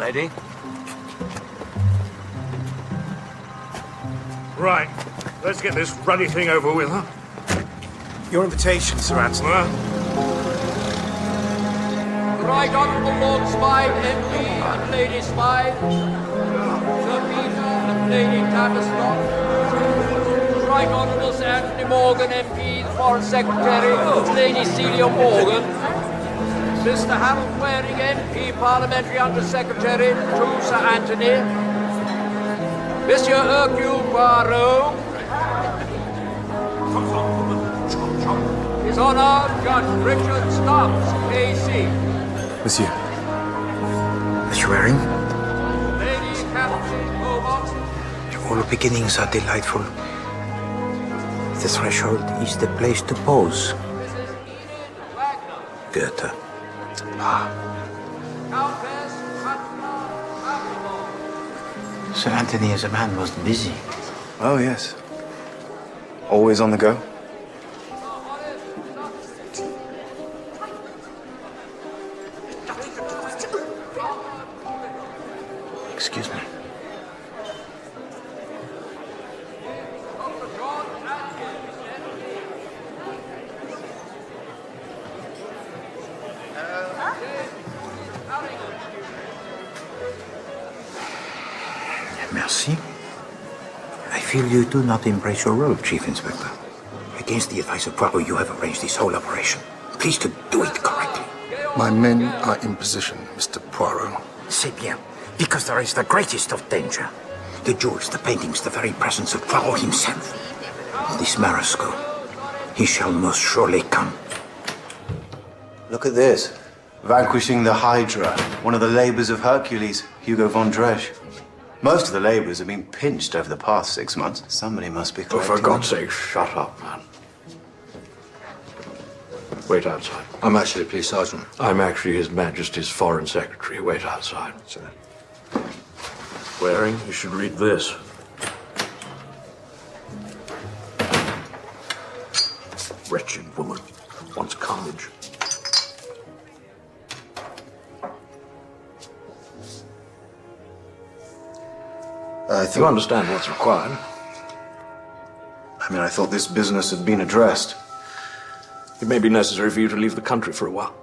lady. Right. Let's get this ruddy thing over with, huh? Your invitation, Sir Anthony. Right Honourable Lord Spy, MP, and Lady Spy, Sir Peter and Lady Tavistock, Right Honourable Sir Anthony Morgan, MP, the Foreign Secretary, Lady Celia Morgan, Mr. Harold Waring, MP, Parliamentary Under Secretary to Sir Anthony, Monsieur Hercule Poirot, His Honour Judge Richard Stubbs, AC. Monsieur. Monsieur Waring? Lady Catherine Beaumont. All beginnings are delightful. The threshold is the place to pause. Mrs. Enid Wagner. Goethe. Countess Katla Applebaum. Sir Anthony is a man most busy. Oh, yes. Always on the go? Excuse me. Merci. I feel you do not embrace your role, Chief Inspector. Against the advice of Poirot, you have arranged this whole operation. Please to do it correctly. My men are in position, Mr. Poirot. C'est bien. Because there is the greatest of danger. The jewels, the paintings, the very presence of Poirot himself. This Marasco, he shall most surely come. Look at this. Vanquishing the Hydra, one of the labors of Hercules, Hugo von Dresche. Most of the laborers have been pinched over the past 6 months. Somebody must be Oh, collecting. for God's sake, shut up, man. Wait outside. I'm actually a police sergeant. I'm actually His Majesty's Foreign Secretary. Wait outside. Waring, you should read this. Wretched woman wants carnage. You understand what's required? I thought this business had been addressed. It may be necessary for you to leave the country for a while.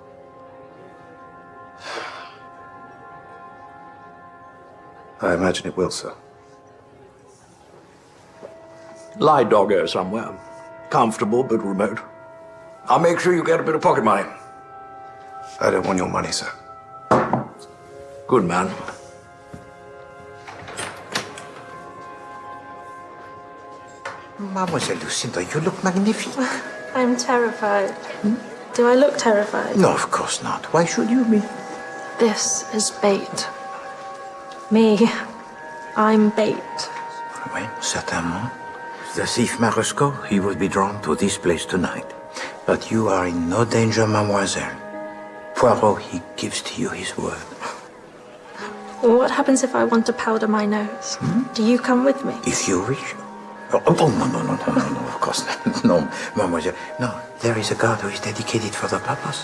I imagine it will, sir. Lie doggo somewhere. Comfortable but remote. I'll make sure you get a bit of pocket money. I don't want your money, sir. Good man. Mademoiselle Lucinda, you look magnificent. I'm terrified. Do I look terrified? No, of course not. Why should you be? This is bait. Me. I'm bait. Oui, certainement. The thief Marasco, he would be drawn to this place tonight. But you are in no danger, mademoiselle. Poirot, he gives to you his word. What happens if I want to powder my nose? Do you come with me? If you wish. Oh, no, of course not. No, mademoiselle. No, there is a guard who is dedicated for the purpose.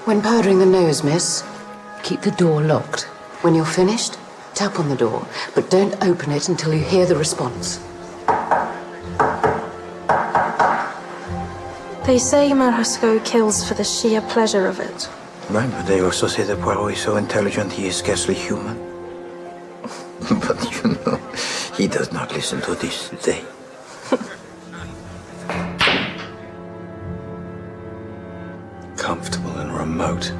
When powdering the nose, miss, keep the door locked. When you're finished, tap on the door, but don't open it until you hear the response. They say Marasco kills for the sheer pleasure of it. Right, but they also say that Poirot is so intelligent he is scarcely human. But you know, he does not listen to this day. Comfortable and remote.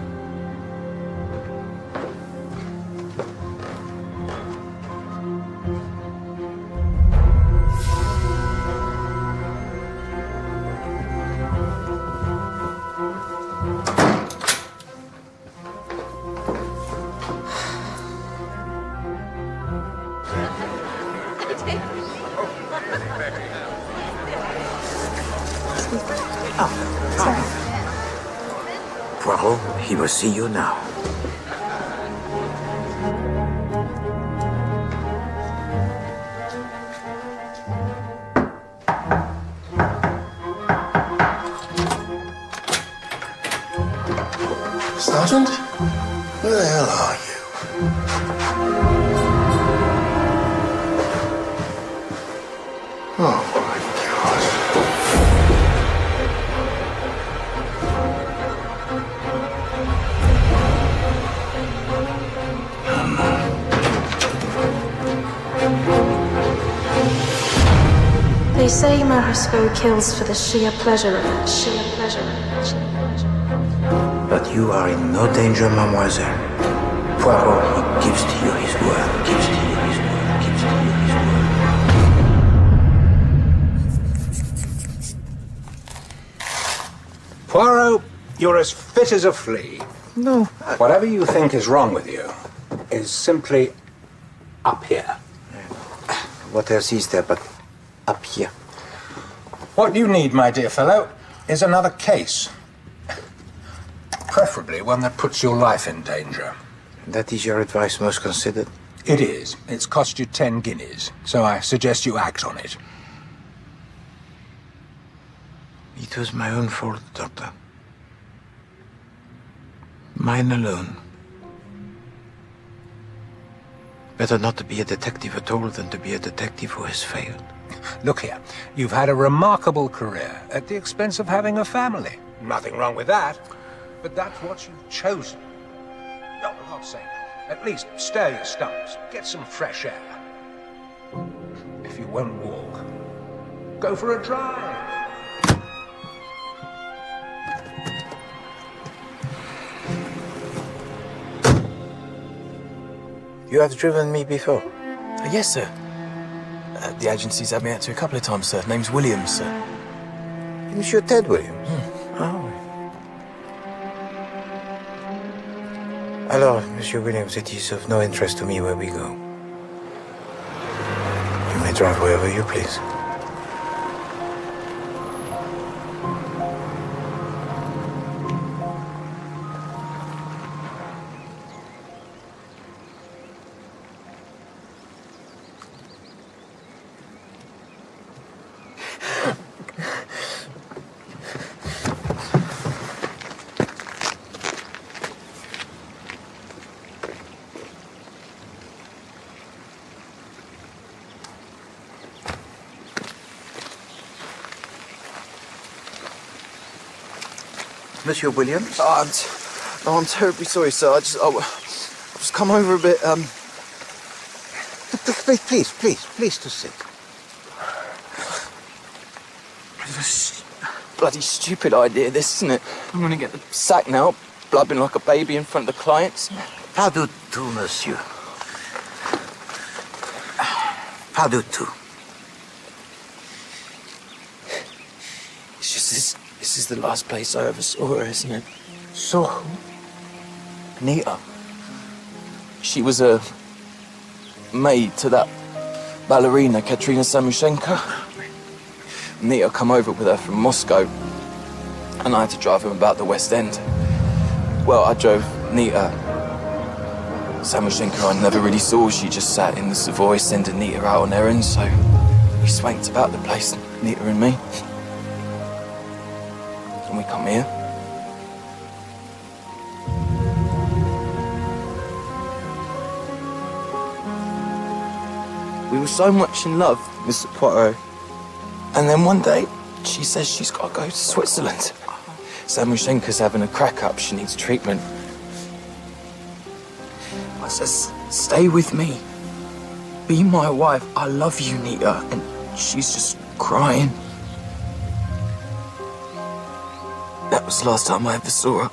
Poirot, he will see you now. Sergeant? Where the hell are you? They say Marisco kills for the sheer pleasure of it. Sheer pleasure of it. But you are in no danger, mademoiselle. Poirot, he gives to you his word, gives to you his word, gives to you his word. Poirot, you're as fit as a flea. No. Whatever you think is wrong with you is simply up here. What else is there but up here? What you need, my dear fellow, is another case. Preferably one that puts your life in danger. That is your advice most considered? It is. It's cost you 10 guineas, so I suggest you act on it. It was my own fault, Doctor. Mine alone. Better not to be a detective at all than to be a detective who has failed. Look here, you've had a remarkable career at the expense of having a family. Nothing wrong with that, but that's what you've chosen. No, I'm not saying that. At least stir your stomachs, get some fresh air. If you won't walk, go for a drive. You have driven me before? Yes, sir. The agency's had me out to a couple of times, sir. Name's Williams, sir. Monsieur Ted Williams? Oh. Alors, Monsieur Williams, it is of no interest to me where we go. You may drive wherever you please. Monsieur Williams? I'm terribly sorry, sir. I've just come over a bit, Please to sit. Bloody stupid idea, this, isn't it? I'm gonna get the sack now, blubbing like a baby in front of the clients. Pas du tout, monsieur. Pas du tout. It's just this is the last place I ever saw her, isn't it? Saw who? Nita. She was a maid to that ballerina, Katerina Samushenko. Nita come over with her from Moscow, and I had to drive him about the West End. Well, I drove Nita. Samushenko I never really saw. She just sat in the Savoy sending Nita out on errands, so we swanked about the place, Nita and me. And we come here. We were so much in love, Mr. Poirot. And then one day, she says she's got to go to Switzerland. Samushenko's having a crack-up. She needs treatment. I says, stay with me. Be my wife. I love you, Nita. And she's just crying. That was the last time I ever saw her.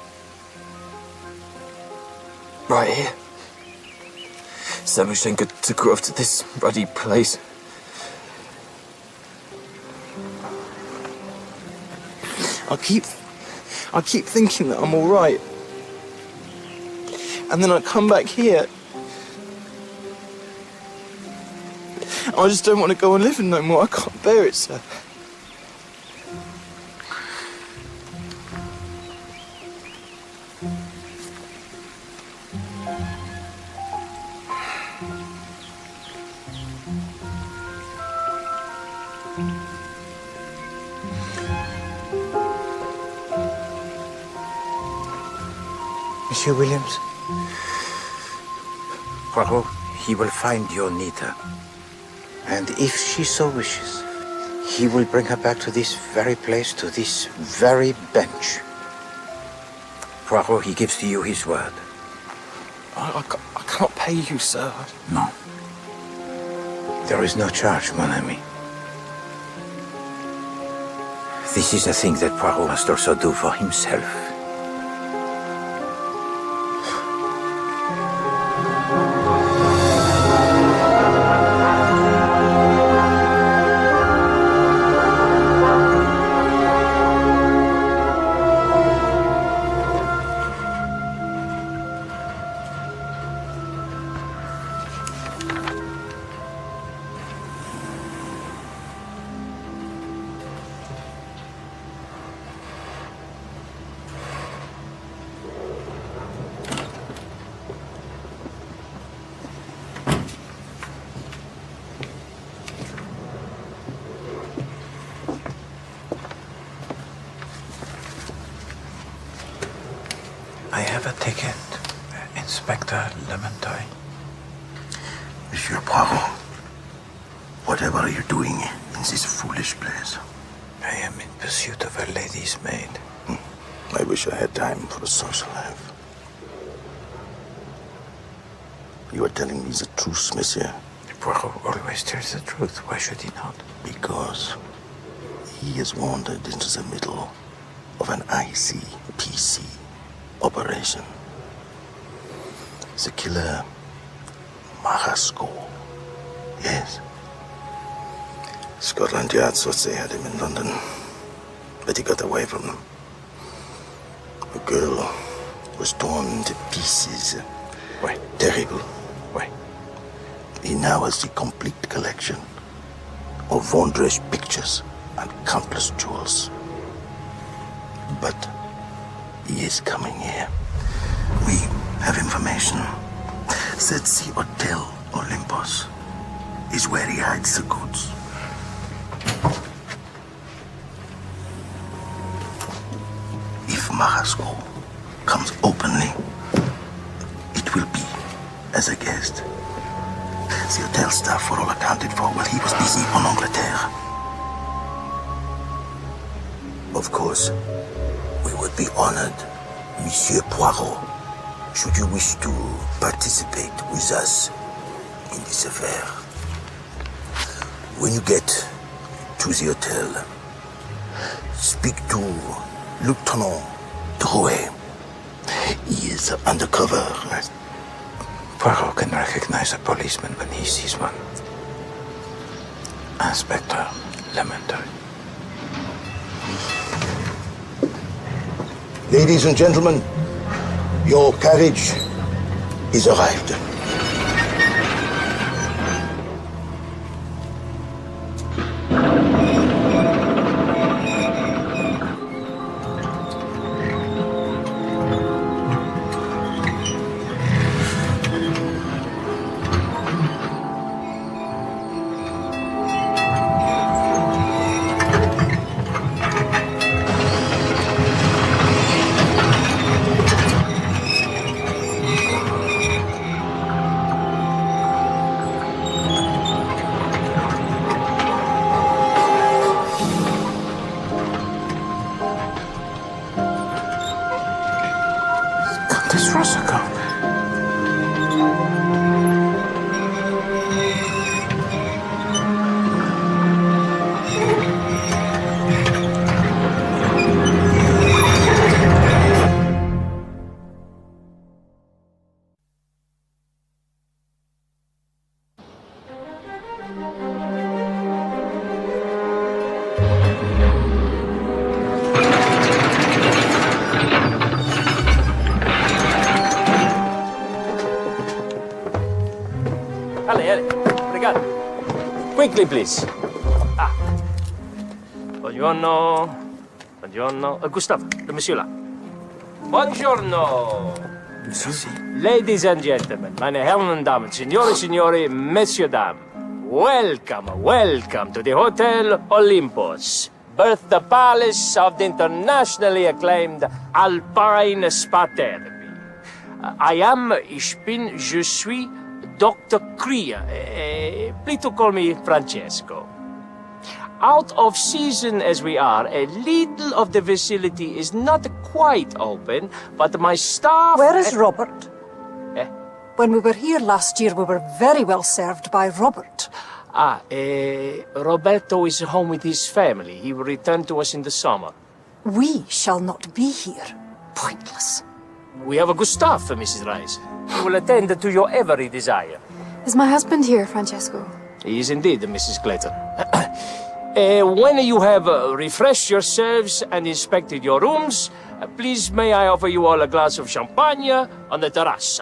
Right here. Samushenko took her off to this ruddy place. I keep thinking that I'm all right. And then I come back here. I just don't want to go on living no more. I can't bear it, sir. Monsieur Williams? Poirot, he will find your Nita. And if she so wishes, he will bring her back to this very place, to this very bench. Poirot, he gives to you his word. I can't pay you, sir. No. There is no charge, mon ami. This is a thing that Poirot must also do for himself. I have a ticket, Inspector Lemontoy. Monsieur Poirot, whatever are you doing in this foolish place? I am in pursuit of a lady's maid. I wish I had time for a social life. You are telling me the truth, monsieur? Poirot always tells the truth. Why should he not? Because he has wandered into the middle of an ICPC operation. The killer, Marasco. Yes. Scotland Yard thought they had him in London, but he got away from them. A girl was torn to pieces. Why? Terrible. Why? He now has the complete collection of Vondre's pictures and countless jewels. But he is coming here. We have information that the Hotel Olympus is where he hides the goods. If Marasco comes openly, it will be as a guest. The hotel staff were all accounted for while he was busy on Angleterre. Of course, we would be honored, Monsieur Poirot, should you wish to participate with us in this affair. When you get to the hotel, speak to Lieutenant Drouet. He is undercover. Poirot can recognize a policeman when he sees one. Inspector Lemontoy. Ladies and gentlemen, your carriage is arrived. Quickly, please. Buongiorno. Buongiorno. Gustave, the monsieur là. Buongiorno. Merci. Ladies and gentlemen, meine Herren und Damen, Signore, Signori, Messieurs, Dames. Welcome, welcome to the Hotel Olympus, birth the palace of the internationally acclaimed Alpine Spa Therapy. Je suis Dr. Crea. Please to call me Francesco. Out of season as we are, a little of the facility is not quite open, but my staff... Where is Robert? Eh? When we were here last year, we were very well served by Robert. Roberto is home with his family. He will return to us in the summer. We shall not be here. Pointless. We have a good staff, Mrs. Rice. We will attend to your every desire. Is my husband here, Francesco? He is indeed, Mrs. Clayton. When you have refreshed yourselves and inspected your rooms, please may I offer you all a glass of champagne on the terrace?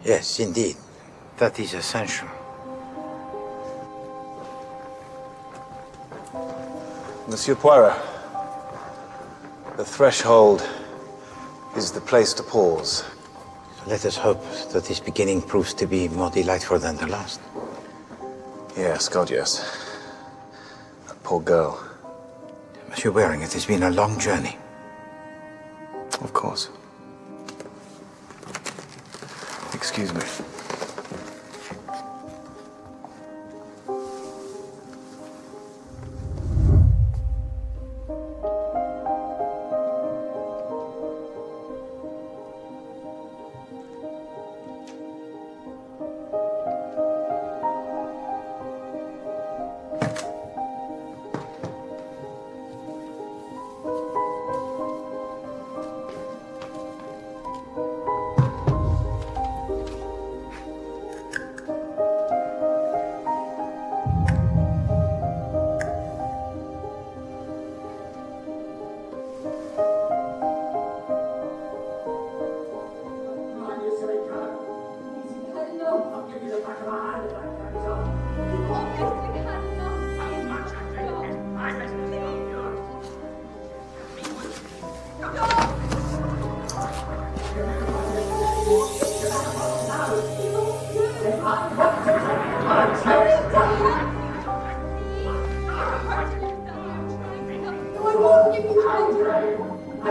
Yes, indeed. That is essential. Monsieur Poirot, the threshold is the place to pause. Let us hope that this beginning proves to be more delightful than the last. Yes, God, yes. That poor girl. Monsieur Waring, it has been a long journey. Of course. Excuse me.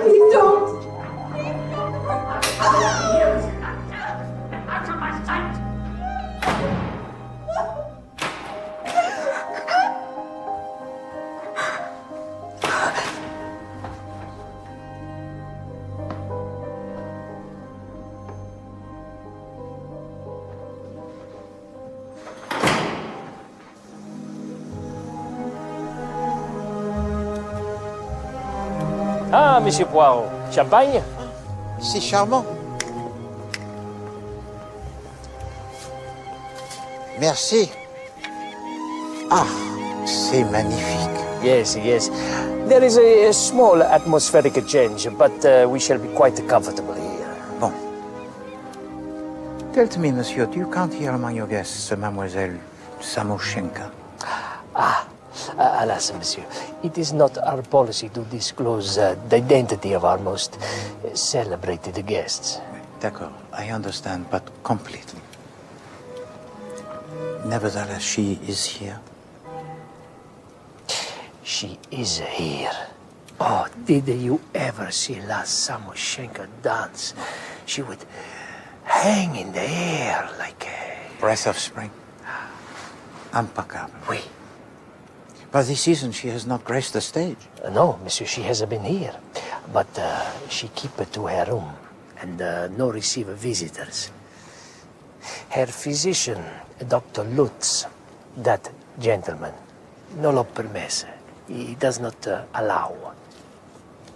Please don't! Out of my sight! Ah, Monsieur Poirot, champagne? C'est charmant. Merci. Ah, c'est magnifique. Yes, yes. There is a small atmospheric change, but we shall be quite comfortable here. Bon. Tell me, monsieur, do you count here among your guests Mademoiselle Samoshenka? Alas, monsieur, it is not our policy to disclose the identity of our most celebrated guests. D'accord, I understand, but completely. Nevertheless, she is here. She is here. Oh, did you ever see La Samoshenka dance? She would hang in the air like a... Breath of spring. Impeccable. Oui. But this season she has not graced the stage. No, monsieur, she has been here. But she keep to her room and no receive visitors. Her physician, Dr. Lutz, that gentleman, no lo permesse. He does not allow.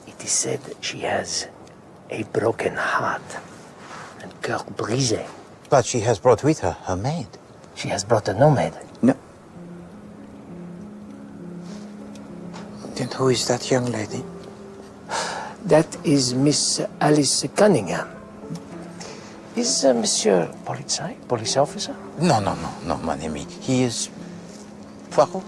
It is said she has a broken heart and cœur brisé. But she has brought with her her maid. She has brought no maid. No. Then who is that young lady? That is Miss Alice Cunningham. Is Monsieur police officer? No, mon ami. He is Poirot.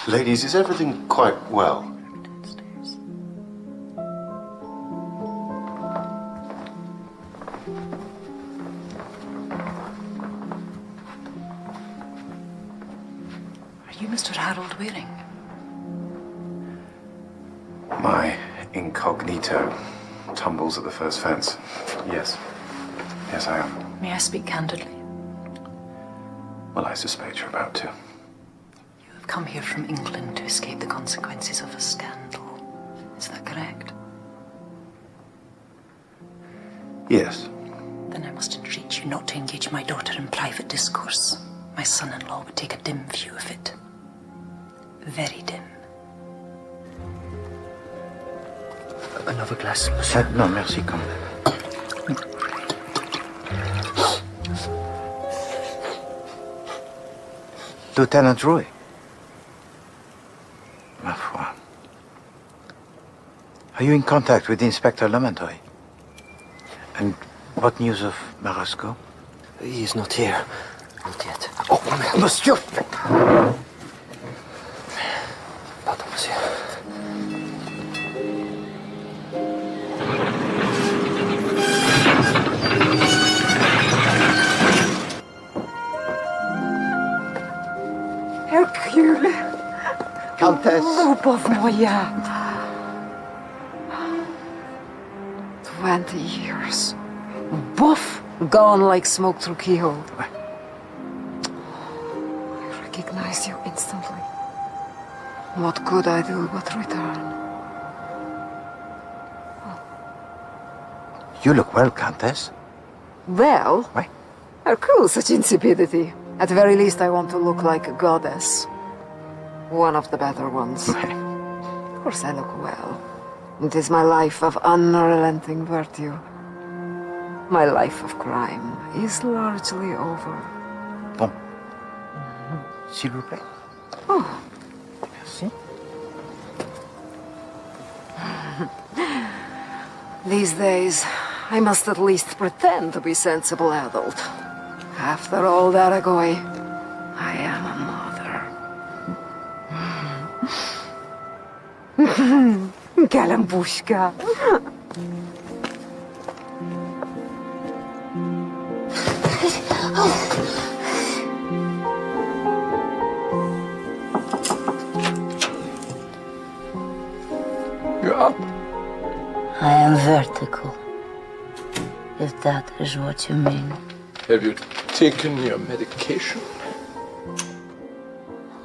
Ladies, is everything quite well? Are you Mr. Harold Waring? My incognito tumbles at the first fence. Yes. Yes, I am. May I speak candidly? Well, I suspect you're about to. You have come here from England to escape the consequences of a scandal. Is that correct? Yes. Then I must entreat you not to engage my daughter in private discourse. My son-in-law would take a dim view of it. Very dim. Another glass, monsieur? No, merci, come. Lieutenant Roy. Ma foi. Are you in contact with Inspector Lamontoy? And what news of Marasco? He is not here. Not yet. Oh, monsieur! Pardon, monsieur. Hercules! Countess! Lubov moya! 20 years. Boof! Gone like smoke through keyhole. I recognized you instantly. What could I do but return? You look well, Countess. Well, Why? Hercules, such insipidity. At the very least, I want to look like a goddess. One of the better ones. Of course, I look well. It is my life of unrelenting virtue. My life of crime is largely over. Bon. S'il vous plaît. Oh. Merci. These days, I must at least pretend to be a sensible adult. After all, Daragoy, I am a mother. Galambushka. You're up. I am vertical, if that is what you mean. Have you taken your medication?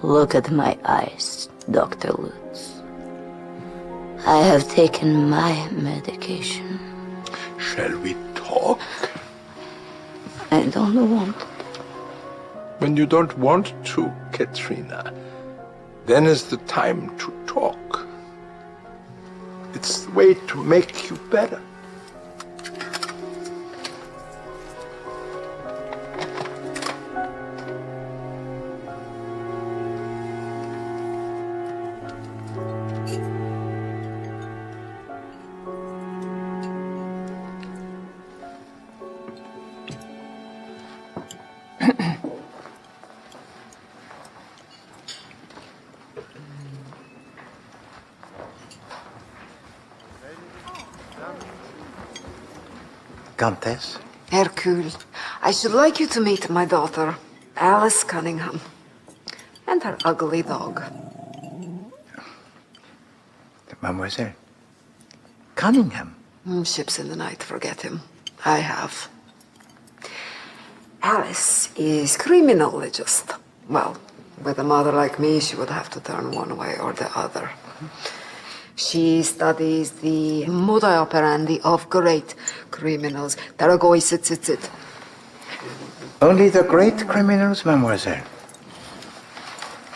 Look at my eyes, Dr. Lutz. I have taken my medication. Shall we talk? I don't want to. When you don't want to, Katrina, then is the time to talk. It's the way to make you better. Countess? Hercule, I should like you to meet my daughter, Alice Cunningham, and her ugly dog. Mademoiselle. Cunningham? Ships in the night, forget him. I have. Alice is criminologist. Well, with a mother like me, she would have to turn one way or the other. She studies the modus operandi of great criminals. Taragoi, sit. Only the great criminals, mademoiselle.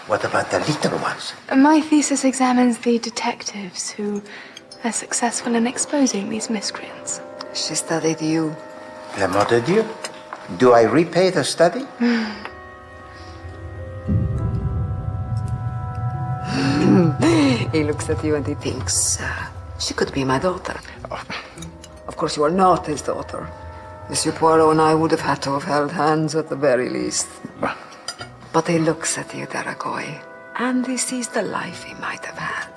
What about the little ones? My thesis examines the detectives who are successful in exposing these miscreants. She studied you. La mort de Dieu. Do I repay the study? He looks at you and he thinks, she could be my daughter. Of course, you are not his daughter. Monsieur Poirot and I would have had to have held hands at the very least. But he looks at you, Daragoy, and he sees the life he might have had.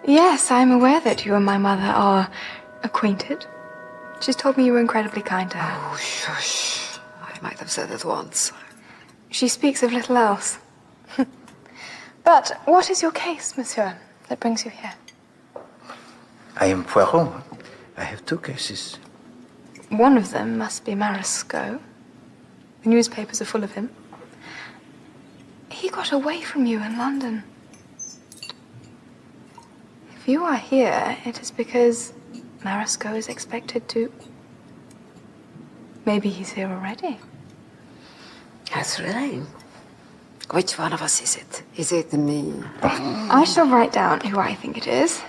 Yes, I'm aware that you and my mother are acquainted. She's told me you were incredibly kind to her. Oh, shush. I might have said it once. She speaks of little else. But what is your case, monsieur, that brings you here? I am Poirot. I have two cases. One of them must be Marisco. The newspapers are full of him. He got away from you in London. If you are here, it is because Marisco is expected to... Maybe he's here already. That's really. Which one of us is it? Is it me? I shall write down who I think it is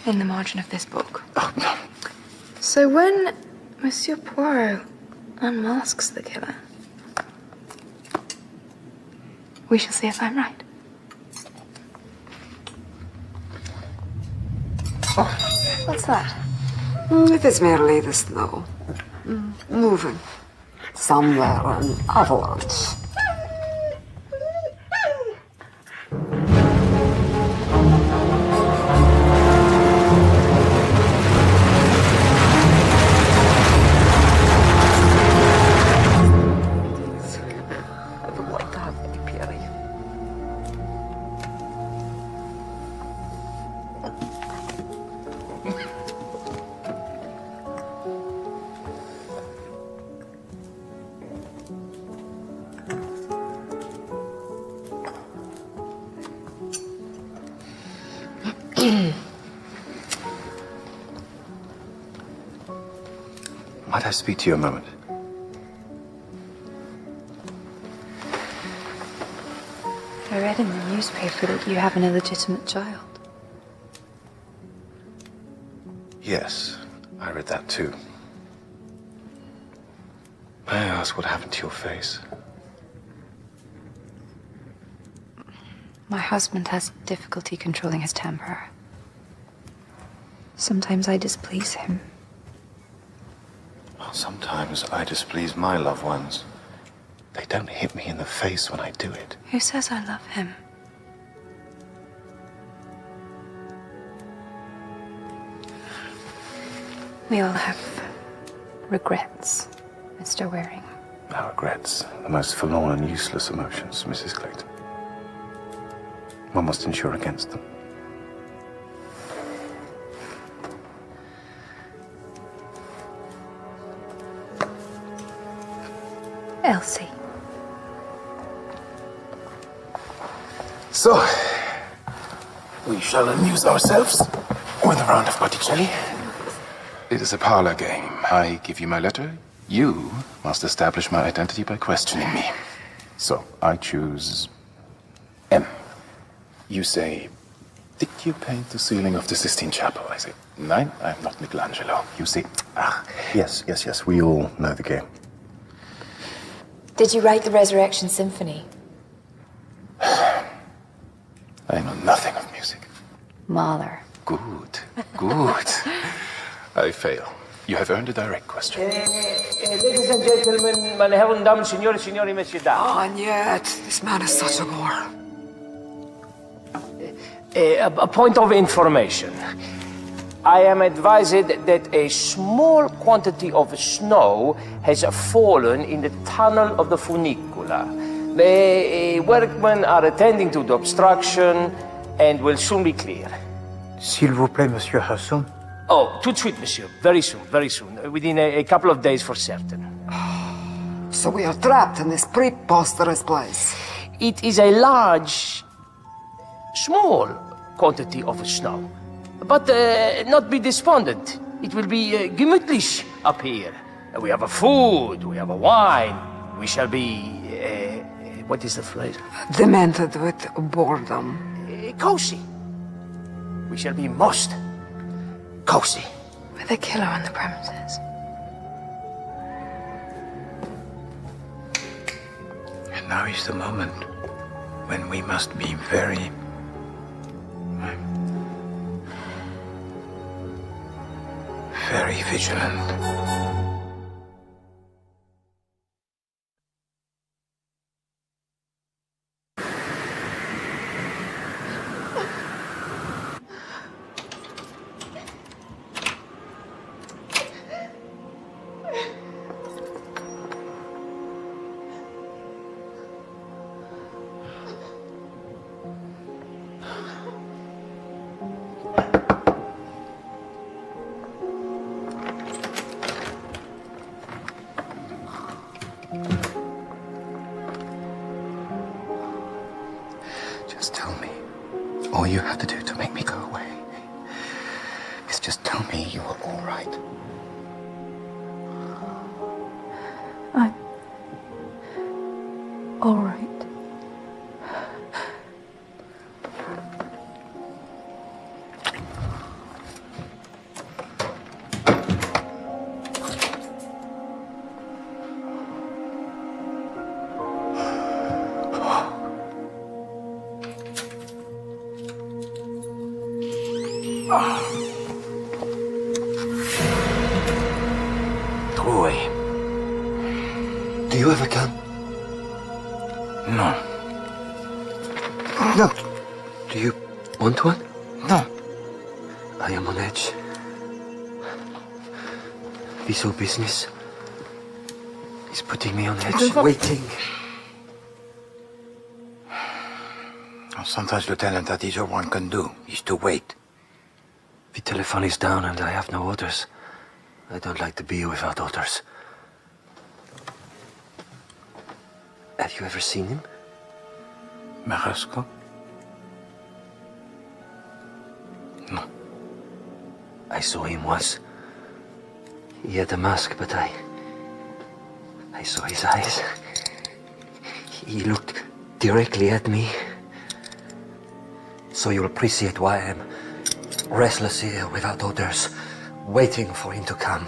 in the margin of this book. So when Monsieur Poirot unmasks the killer, we shall see if I'm right. What's that? It is merely the snow. Moving. Somewhere an avalanche. Might I speak to you a moment? I read in the newspaper that you have an illegitimate child. Yes, I read that too. May I ask what happened to your face? My husband has difficulty controlling his temper. Sometimes I displease him. Well, sometimes I displease my loved ones. They don't hit me in the face when I do it. Who says I love him? We all have regrets, Mr. Waring. Our regrets, the most forlorn and useless emotions, Mrs. Clayton. One must insure against them. Elsie. So, we shall amuse ourselves with a round of Botticelli. It is a parlor game. I give you my letter. You must establish my identity by questioning me. So, I choose M. You say, did you paint the ceiling of the Sistine Chapel? I say, nein, I'm not Michelangelo. You say, ah. Yes, we all know the game. Did you write the Resurrection Symphony? I know nothing of music. Mahler. Good. I fail. You have earned a direct question. Ladies and gentlemen, meine Herren, Damen, Signore, Signori, Messieurs, Dames. Oh, and yet, this man is such a bore. A point of information. I am advised that a small quantity of snow has fallen in the tunnel of the funicula. The workmen are attending to the obstruction and will soon be clear. S'il vous plaît, Monsieur Hasson. Oh, tout de suite, monsieur. Very soon. Within a couple of days for certain. So we are trapped in this preposterous place. It is a small quantity of snow. But not be despondent. It will be gemütlich up here. We have a food, we have a wine. We shall be, what is the phrase? Demented with boredom. Cozy. We shall be most cozy. With a killer on the premises. And now is the moment when we must be very vigilant. Just tell me. All you have to do to make me go away is just tell me you are all right. I'm all right. Troy. Do you have a gun? No. No. Do you want one? No. I am on edge. This whole business is putting me on edge. Waiting. Sometimes, Lieutenant, that is all one can do, is to wait. The telephone is down and I have no orders. I don't like to be without orders. Have you ever seen him? Marasco? No. I saw him once. He had a mask, but I saw his eyes. He looked directly at me. So you'll appreciate why I'm restless here without orders, waiting for him to come.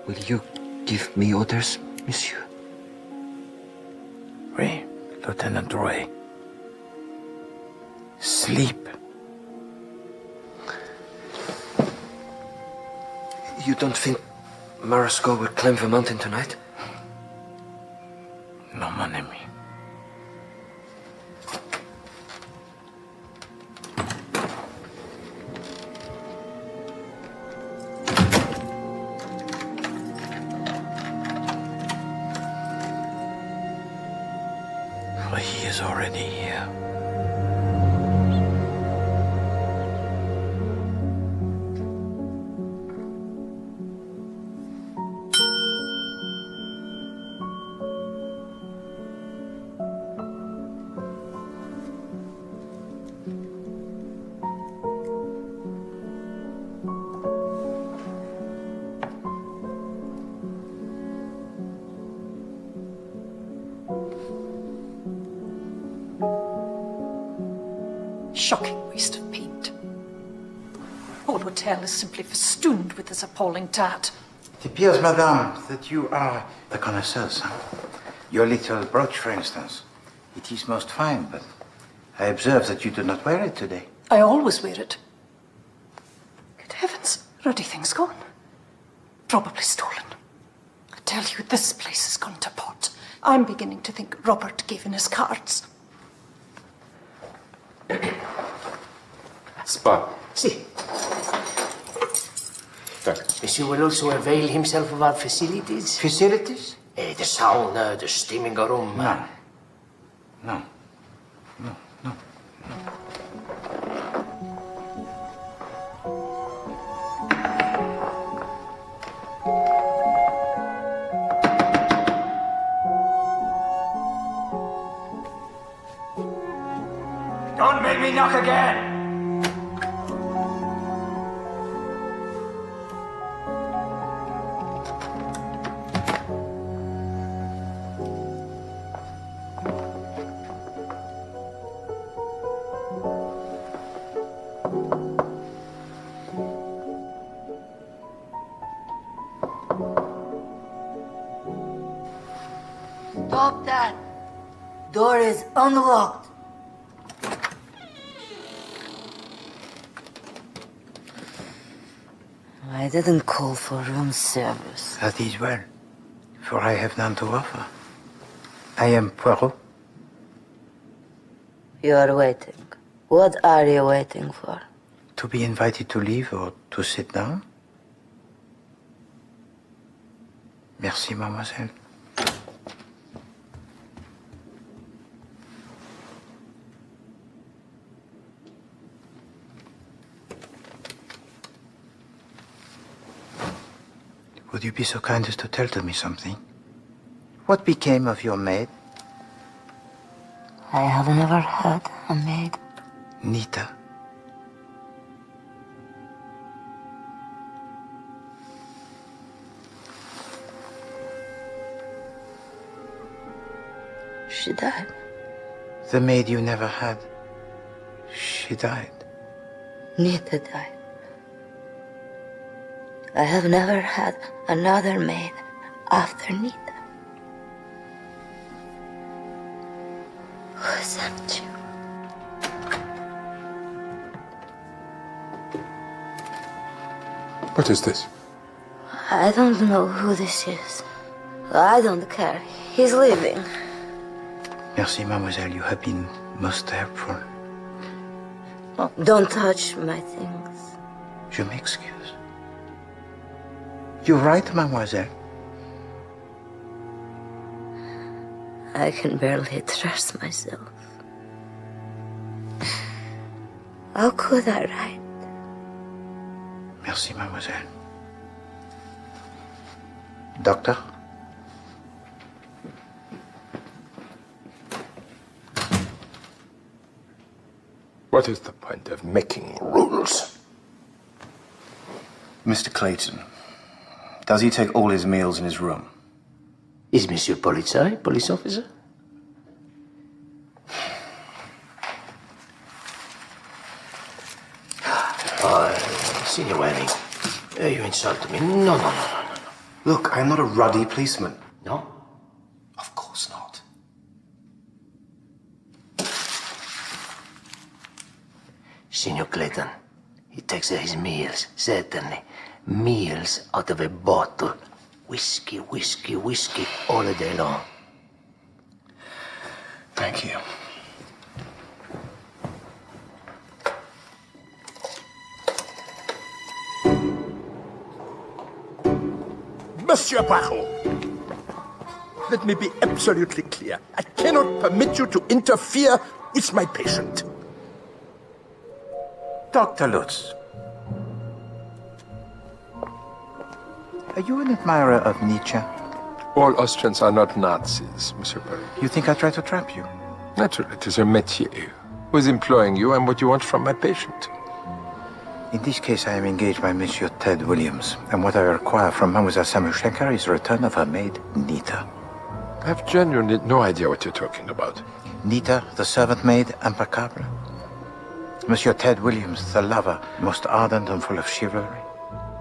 Will you give me orders, monsieur? Oui, Lieutenant Roy. Sleep. You don't think Marasco will climb the mountain tonight? No, mon ami. He is already here. Shocking waste of paint. Whole hotel is simply festooned with this appalling tat. It appears, madame, that you are the connoisseurs. Your little brooch, for instance. It is most fine, but I observe that you do not wear it today. I always wear it. Good heavens, ruddy thing's gone. Probably stolen. I tell you, this place has gone to pot. I'm beginning to think Robert gave in his cards. Spa. Si. Monsieur will also avail himself of our facilities. Facilities? The sauna, the steaming room. No. No. No, no, no. Don't make me knock again! Stop that. Door is unlocked. I didn't call for room service. That is well, for I have none to offer. I am Poirot. You are waiting. What are you waiting for? To be invited to leave or to sit down? Merci, mademoiselle. Would you be so kind as to tell to me something? What became of your maid? I have never had a maid. Nita. She died. The maid you never had. She died. Nita died. I have never had another maid after Nita. Who sent you? What is this? I don't know who this is. I don't care. He's leaving. Merci, mademoiselle. You have been most helpful. Don't touch my things. Je m'excuse. You're right, mademoiselle. I can barely trust myself. How could I write? Merci, mademoiselle. Doctor? What is the point of making rules? Mr. Clayton, does he take all his meals in his room? Is Monsieur Polizei, police officer? Signor Welling, you insult me. No. Look, I am not a ruddy policeman. No? Of course not. Signor Clayton, he takes his meals, certainly. Meals out of a bottle. Whiskey, whiskey, whiskey, all day long. Thank you. Monsieur Poirot, let me be absolutely clear. I cannot permit you to interfere with my patient. Dr. Lutz. Are you an admirer of Nietzsche? All Austrians are not Nazis, Monsieur Perry. You think I try to trap you? Naturally, it is a métier. Who is employing you and what you want from my patient? In this case, I am engaged by Monsieur Ted Williams, and what I require from Mademoiselle Samushenka is the return of her maid, Nita. I have genuinely no idea what you're talking about. Nita, the servant maid, impeccable. Monsieur Ted Williams, the lover, most ardent and full of chivalry.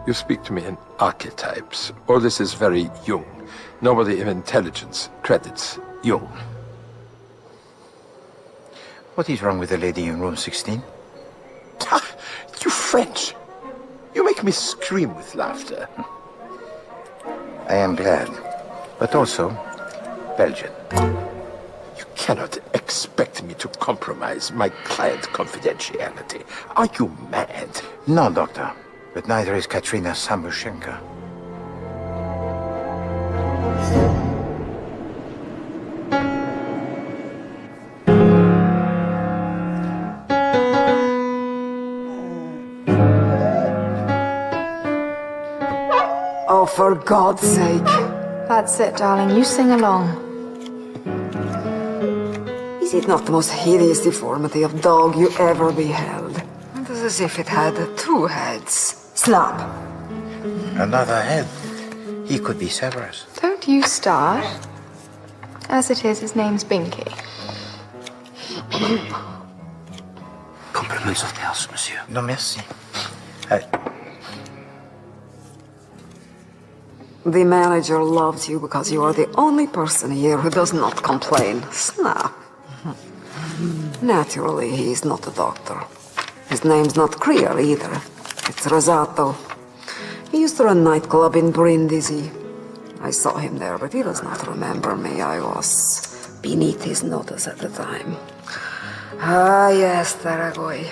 You speak to me in archetypes. All this is very Jung. Nobody of intelligence credits Jung. What is wrong with the lady in room 16? You French! You make me scream with laughter. I am glad, but also Belgian. You cannot expect me to compromise my client confidentiality. Are you mad? No, doctor, but neither is Katrina Samushenka. Oh, for God's sake. That's it, darling. You sing along. Is it not the most hideous deformity of dog you ever beheld? It is as if it had two heads. Slap. Another head. He could be Severus. Don't you start. As it is, his name's Binky. Compliments of the house, monsieur. No, merci. The manager loves you because you are the only person here who does not complain. Snap. Naturally, he is not a doctor. His name's not Creer either. It's Rosato. He used to run a nightclub in Brindisi. I saw him there, but he does not remember me. I was beneath his notice at the time. Ah, yes, Daragoy.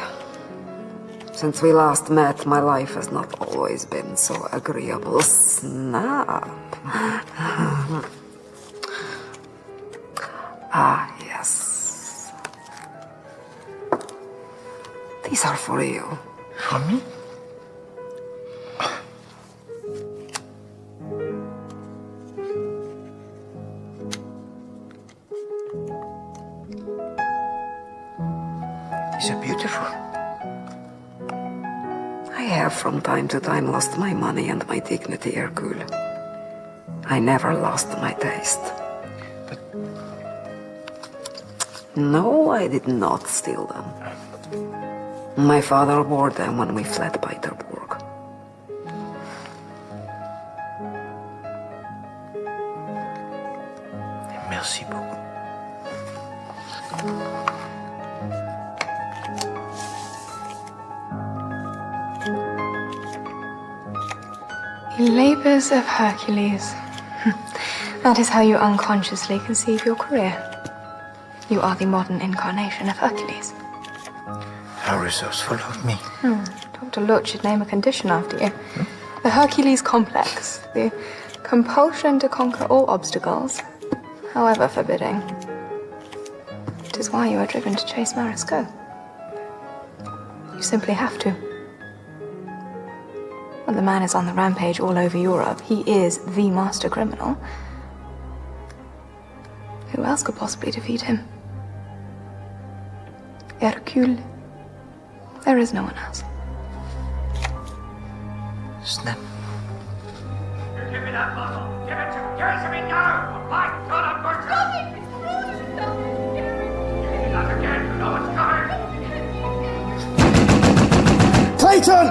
Since we last met, my life has not always been so agreeable. Snap. Ah, yes. These are for you. For me? Is it beautiful? I have from time to time lost my money and my dignity, Hercule. I never lost my taste. But... No, I did not steal them. My father wore them when we fled Peterburg. Merci beaucoup. The labors of Hercules. That is how you unconsciously conceive your career. You are the modern incarnation of Hercules. How resourceful of me. Dr. Lutz should name a condition after you. The Hercules complex. The compulsion to conquer all obstacles, however forbidding. It is why you are driven to chase Marisco. You simply have to. When the man is on the rampage all over Europe, he is the master criminal. Who else could possibly defeat him? Hercule. There is no one else. Snap. Give me that bottle! Give it to me now! My God, I'm going to... Stop it! Give me that again, you know what's coming! Clayton!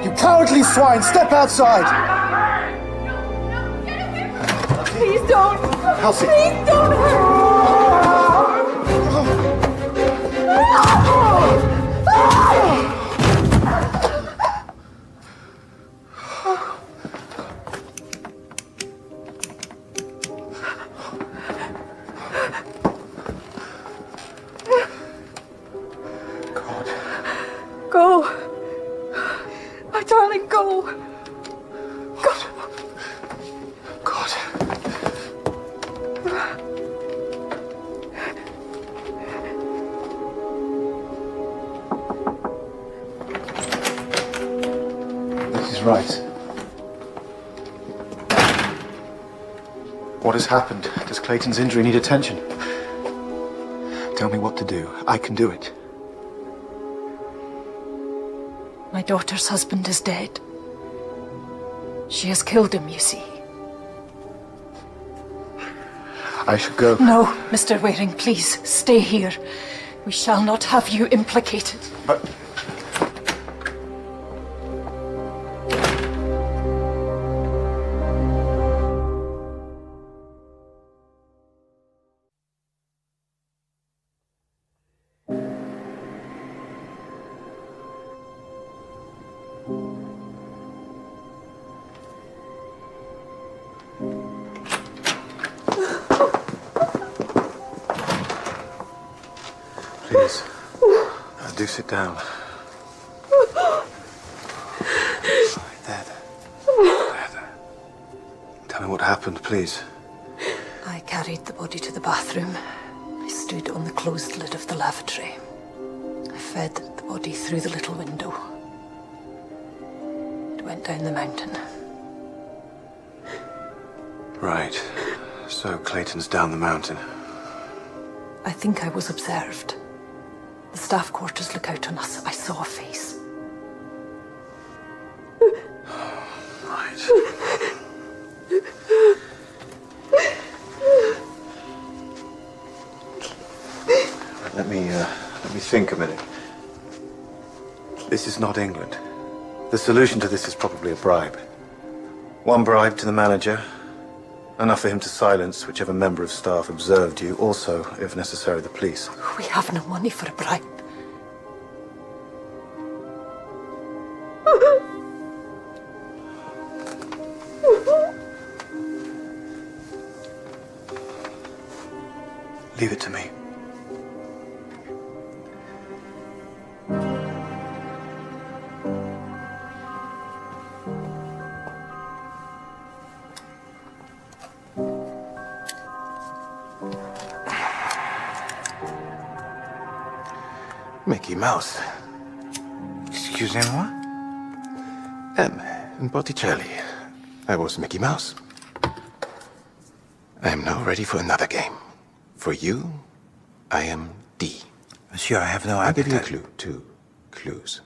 You cowardly swine! Step outside! Please don't! Elsie! Please don't hurt! Go. My darling, go. Go. God. This is right. What has happened? Does Clayton's injury need attention? Tell me what to do. I can do it. My daughter's husband is dead. She has killed him, you see. I should go. No, Mr. Waring, please, stay here. We shall not have you implicated. But... Please, do sit down. There. Tell me what happened, please. I carried the body to the bathroom. I stood on the closed lid of the lavatory. I fed the body through the little window. It went down the mountain. Right. So Clayton's down the mountain. I think I was observed. The staff quarters look out on us. I saw a face. Right. Let me think a minute. This is not England. The solution to this is probably a bribe. One bribe to the manager, enough for him to silence whichever member of staff observed you, also, if necessary, the police. We have no money for a bribe. Leave it to me. Mickey Mouse. Excusez-moi? In Botticelli, I was Mickey Mouse. I am now ready for another game. For you, I am D, Monsieur, I have no I'll give you a appetite. clue. 2 clues.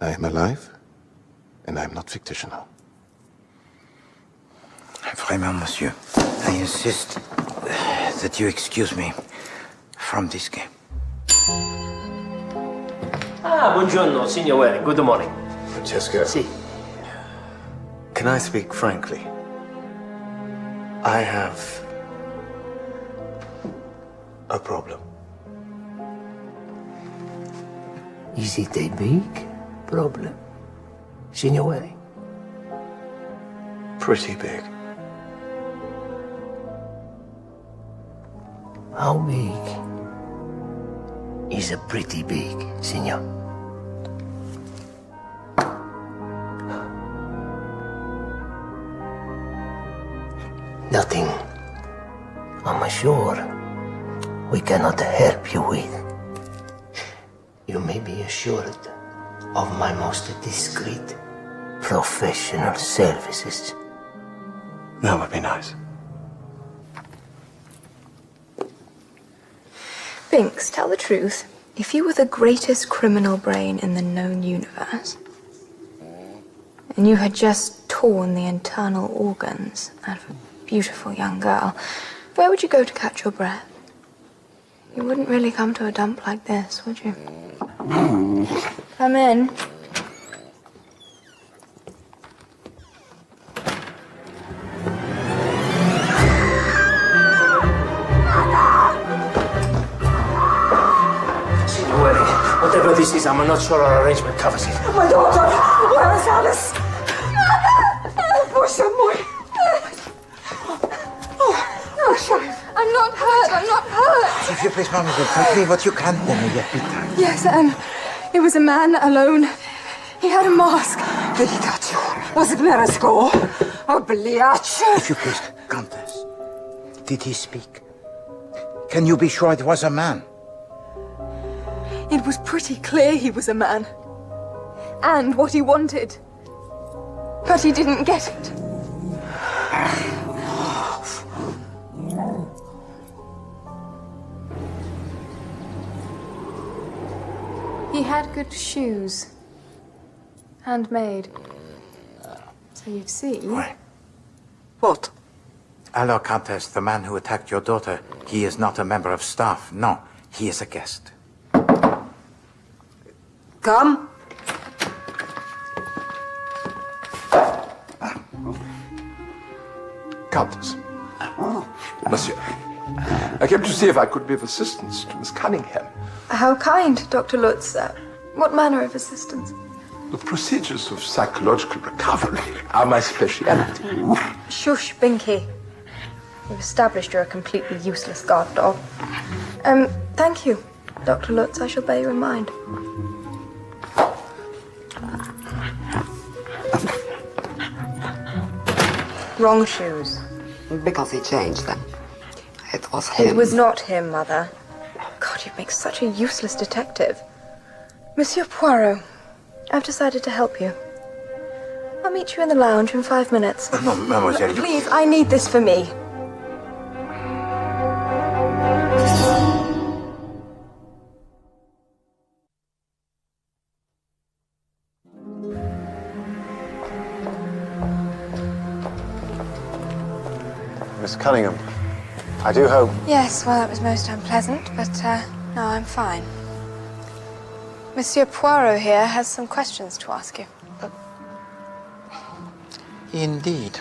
I am alive, and I am not fictional. Vraiment, monsieur, I insist that you excuse me from this game. Ah, buongiorno, signore. Good morning. Francesco. Si. Can I speak frankly? I have a problem. Is it a big problem, signore? Pretty big. How big is a pretty big, signor? Nothing, I'm sure, we cannot help you with. You may be assured of my most discreet professional services. That would be nice. Binks, tell the truth. If you were the greatest criminal brain in the known universe, and you had just torn the internal organs out of a beautiful young girl, where would you go to catch your breath? You wouldn't really come to a dump like this, would you? Come in. Signore, whatever this is, I'm not sure our arrangement covers it. My daughter! Where is Alice? Poor boy. Oh, sorry. I'm not hurt, I'm not hurt. If you please, mademoiselle, tell me what you can tell me yet. Yes, it was a man alone. He had a mask. Did he touch you? Was it Meresco? Oh, Bliach. If you please, Countess, did he speak? Can you be sure it was a man? It was pretty clear he was a man. And what he wanted. But he didn't get it. He had good shoes. Handmade. So you see... What? Alors, Countess, the man who attacked your daughter, he is not a member of staff. No, he is a guest. Come. Countess. Monsieur, I came to see if I could be of assistance to Miss Cunningham. How kind, Dr. Lutz. What manner of assistance? The procedures of psychological recovery are my speciality. Shush, Binky. We've established you're a completely useless guard dog. Thank you, Dr. Lutz. I shall bear you in mind. Wrong shoes. Because he changed them. It was him. It was not him, Mother. God, you make such a useless detective. Monsieur Poirot, I've decided to help you. I'll meet you in the lounge in 5 minutes. No, mademoiselle, you... Please, I need this for me. Miss Cunningham, I do hope... Yes, well, it was most unpleasant, but no, I'm fine. Monsieur Poirot here has some questions to ask you. Indeed.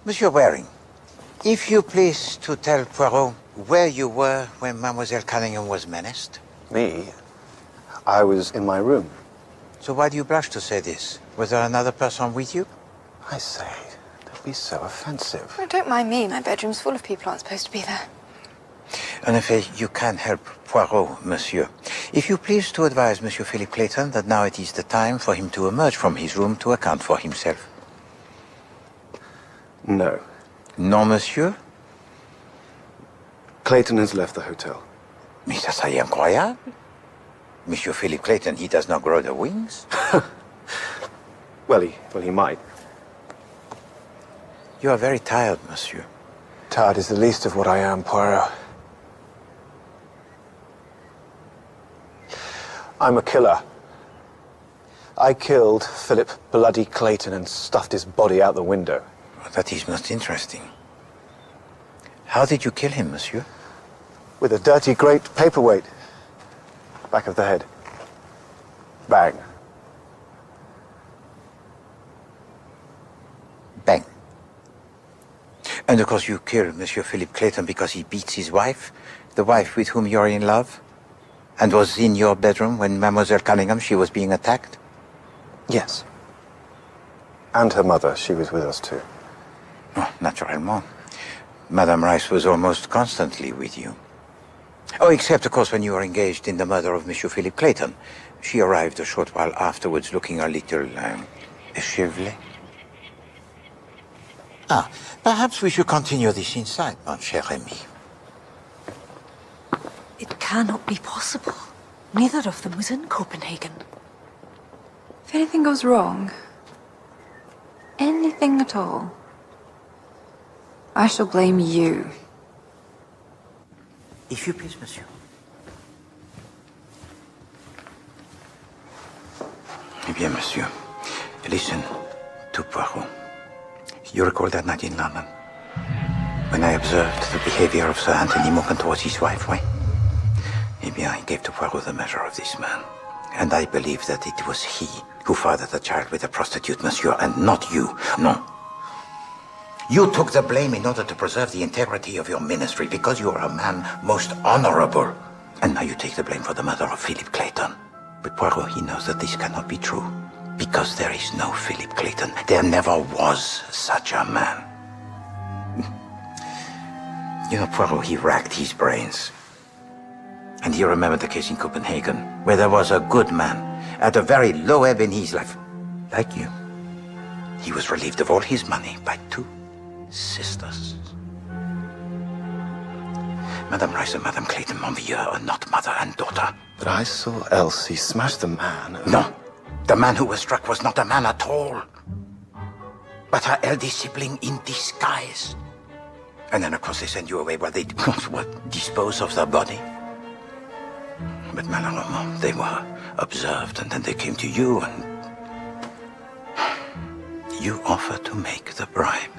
Monsieur Waring, if you please to tell Poirot where you were when Mademoiselle Cunningham was menaced. Me? I was in my room. So why do you blush to say this? Was there another person with you? I say, don't be so offensive. Oh, don't mind me. My bedroom's full of people who aren't supposed to be there. En effet, you can help Poirot, monsieur. If you please to advise Monsieur Philip Clayton that now it is the time for him to emerge from his room to account for himself. No. Non, monsieur? Clayton has left the hotel. Mais ça serait incroyable. Monsieur Philip Clayton, he does not grow the wings. Well, he might. You are very tired, monsieur. Tired is the least of what I am, Poirot. I'm a killer. I killed Philip Bloody Clayton and stuffed his body out the window. That is most interesting. How did you kill him, monsieur? With a dirty great paperweight. Back of the head. Bang. Bang. And of course you killed Monsieur Philip Clayton because he beats his wife, the wife with whom you're in love, and was in your bedroom when Mademoiselle Cunningham, she was being attacked? Yes. And her mother, she was with us too. Oh, naturellement. Madame Rice was almost constantly with you. Oh, except, of course, when you were engaged in the murder of Monsieur Philip Clayton. She arrived a short while afterwards, looking a little, échevelée. Ah, perhaps we should continue this inside, mon cher ami. It cannot be possible. Neither of them was in Copenhagen. If anything goes wrong, anything at all, I shall blame you. If you please, monsieur. Eh bien, monsieur, listen to Poirot. You recall that night in London, when I observed the behavior of Sir Anthony Morgan towards his wife, right? Eh bien, I gave to Poirot the measure of this man, and I believe that it was he who fathered the child with a prostitute, monsieur, and not you. No. You took the blame in order to preserve the integrity of your ministry, because you are a man most honorable. And now you take the blame for the murder of Philip Clayton. But Poirot, he knows that this cannot be true, because there is no Philip Clayton. There never was such a man. You know, Poirot, he racked his brains. And he remembered the case in Copenhagen, where there was a good man at a very low ebb in his life, like you. He was relieved of all his money by 2 sisters. Madame Rice and Madame Clayton Monvieux are not mother and daughter. But I saw Elsie smash the man. No, the man who was struck was not a man at all, but her eldest sibling in disguise. And then, of course, they send you away while they dispose of the body. But malheureusement, they were observed, and then they came to you, and you offered to make the bribe.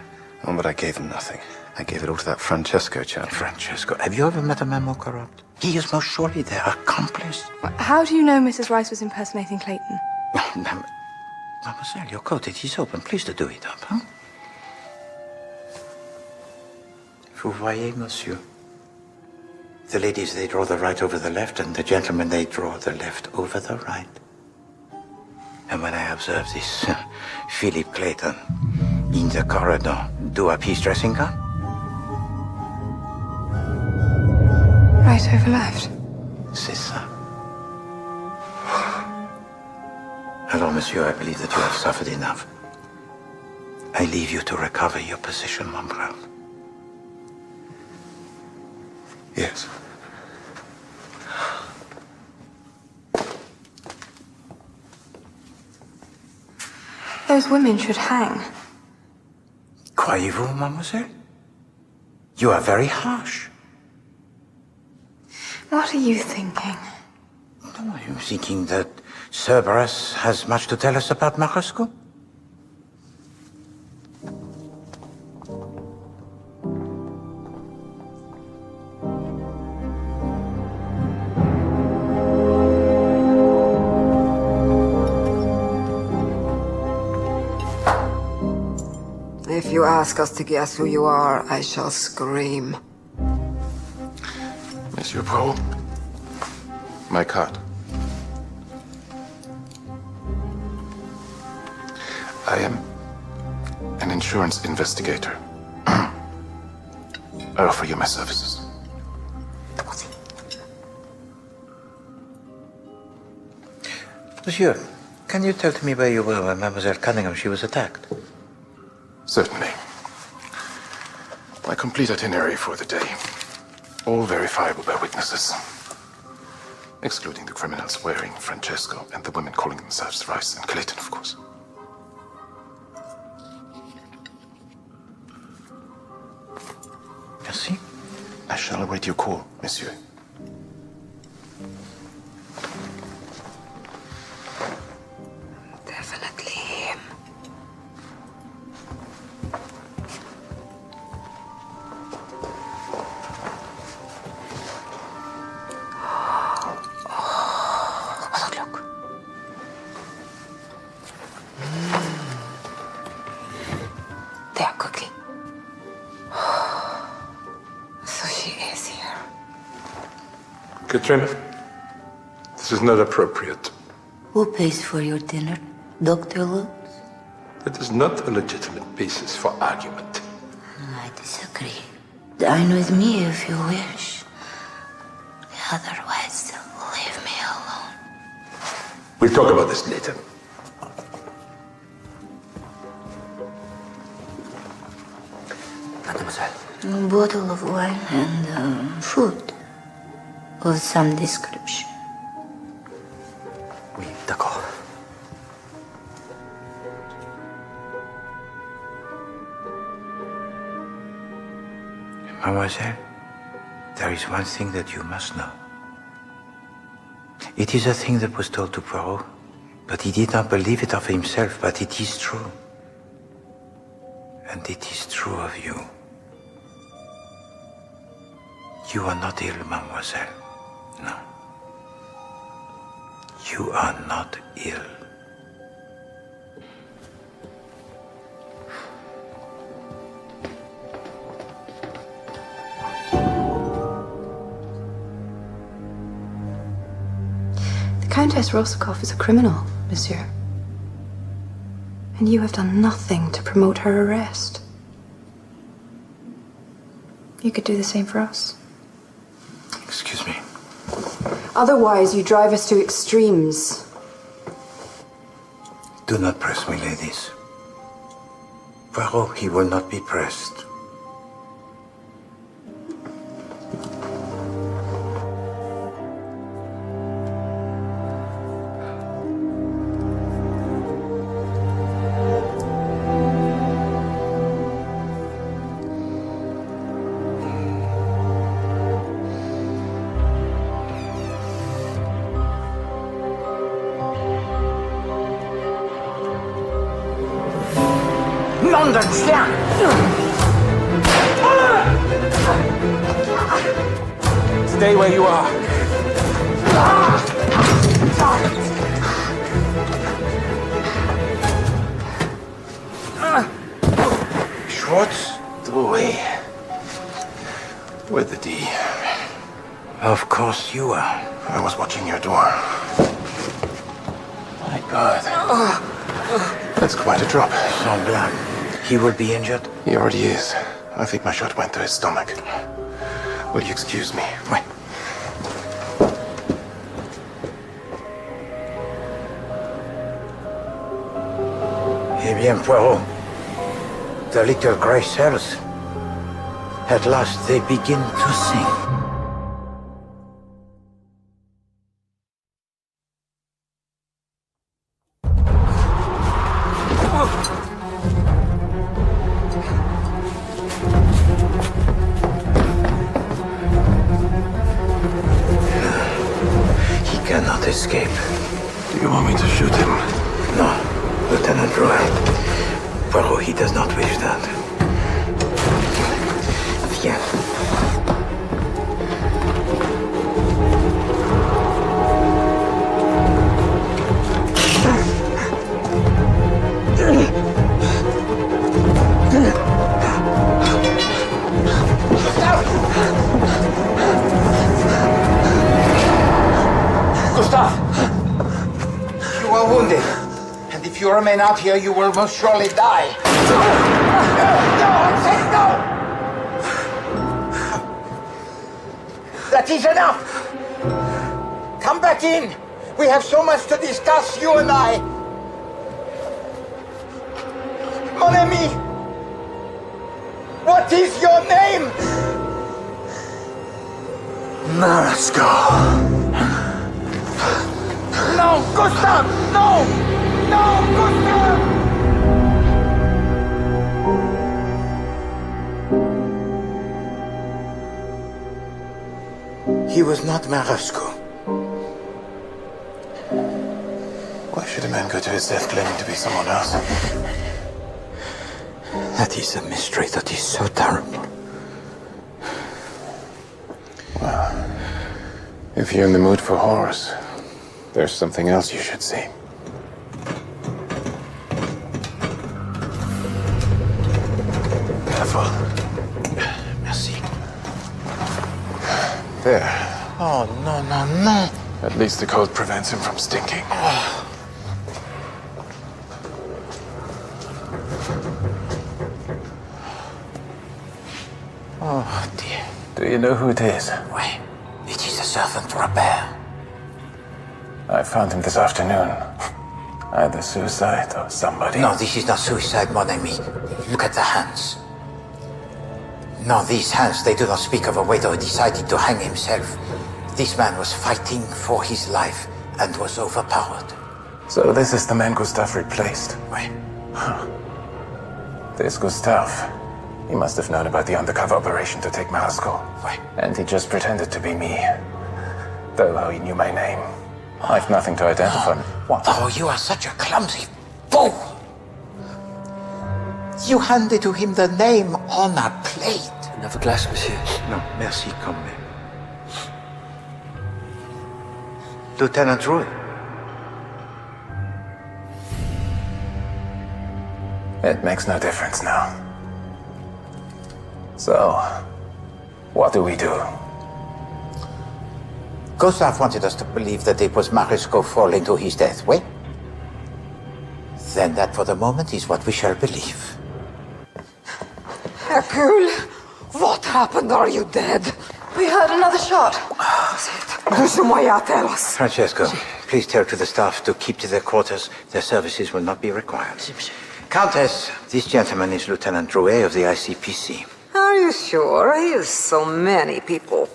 Oh, but I gave him nothing. I gave it all to that Francesco chap. Francesco? Have you ever met a man more corrupt? He is most surely their accomplice. How do you know Mrs. Rice was impersonating Clayton? Mademoiselle, your coat, it is open. Please to do it up, huh? Vous voyez, monsieur? The ladies, they draw the right over the left, and the gentlemen, they draw the left over the right. And when I observed this Philip Clayton in the corridor do up his dressing gown. Right over left. C'est ça. Alors, monsieur, I believe that you have suffered enough. I leave you to recover your position, mon brave. Yes. Those women should hang. Croyez-vous, mademoiselle? You are very harsh. What are you thinking? Are you thinking that Cerberus has much to tell us about Marosco? If you ask us to guess who you are, I shall scream. Monsieur Poirot, my card. I am an insurance investigator. I offer you my services. Monsieur, can you tell me where you were when Mademoiselle Cunningham, she was attacked? Certainly. My complete itinerary for the day. All verifiable by witnesses. Excluding the criminals wearing Francesco and the women calling themselves Rice and Clayton, of course. Merci. I shall await your call, monsieur. Katrina, this is not appropriate. Who pays for your dinner, Dr. Lutz? That is not a legitimate basis for argument. I disagree. Dine with me if you wish. Otherwise, leave me alone. We'll talk about this later. Mademoiselle. A bottle of wine and food of some description. Oui, d'accord. Mademoiselle, there is one thing that you must know. It is a thing that was told to Poirot, but he did not believe it of himself, but it is true. And it is true of you. You are not ill, mademoiselle. No. You are not ill. Countess Rosikoff is a criminal, monsieur. And you have done nothing to promote her arrest. You could do the same for us. Excuse me. Otherwise, you drive us to extremes. Do not press me, ladies. Poirot, he will not be pressed. Nom d'un chien! Stay where you are. Schwartz? Oui. With the D. Of course you are. I was watching your door. My God. That's quite a drop. Semblant. He will be injured? He already is. I think my shot went to his stomach. Will you excuse me? Oui. Eh bien, Poirot, the little grey cells, at last they begin to sing. Escape. Do you want me to shoot him? No, Lieutenant Drouin. Poirot, he does not wish that. Viens. You are wounded, and if you remain out here, you will most surely die. No! I said no! That is enough! Come back in! We have so much to discuss, you and I! Mon ami! What is your name? Mariscal. No, Gustav! No! No, Gustav! He was not Marasco. Why should a man go to his death claiming to be someone else? That is a mystery that is so terrible. Well, if you're in the mood for horrors, there's something else you should see. Careful. Merci. There. Oh, no, no, no. At least the cold prevents him from stinking. Oh, dear. Do you know who it is? Why, it is the servant Robert. I found him this afternoon. Either suicide or somebody. No, this is not suicide, mon ami. Look at the hands. No, these hands, they do not speak of a waiter who decided to hang himself. This man was fighting for his life and was overpowered. So this is the man Gustave replaced? Oui. Huh. This Gustave, he must have known about the undercover operation to take Marasco. Oui. And he just pretended to be me. Though he knew my name. I've nothing to identify me. What? Oh, you are such a clumsy fool! You handed to him the name on a plate. Another glass, monsieur. No, merci, quand même. Lieutenant Roy. It makes no difference now. So, what do we do? Gustave wanted us to believe that it was Marisco falling to his death, oui? Then that for the moment is what we shall believe. Hercule, what happened? Are you dead? We heard another shot. Tell us. Francesco, please tell to the staff to keep to their quarters. Their services will not be required. Countess, this gentleman is Lieutenant Drouet of the ICPC. Are you sure? He is so many people.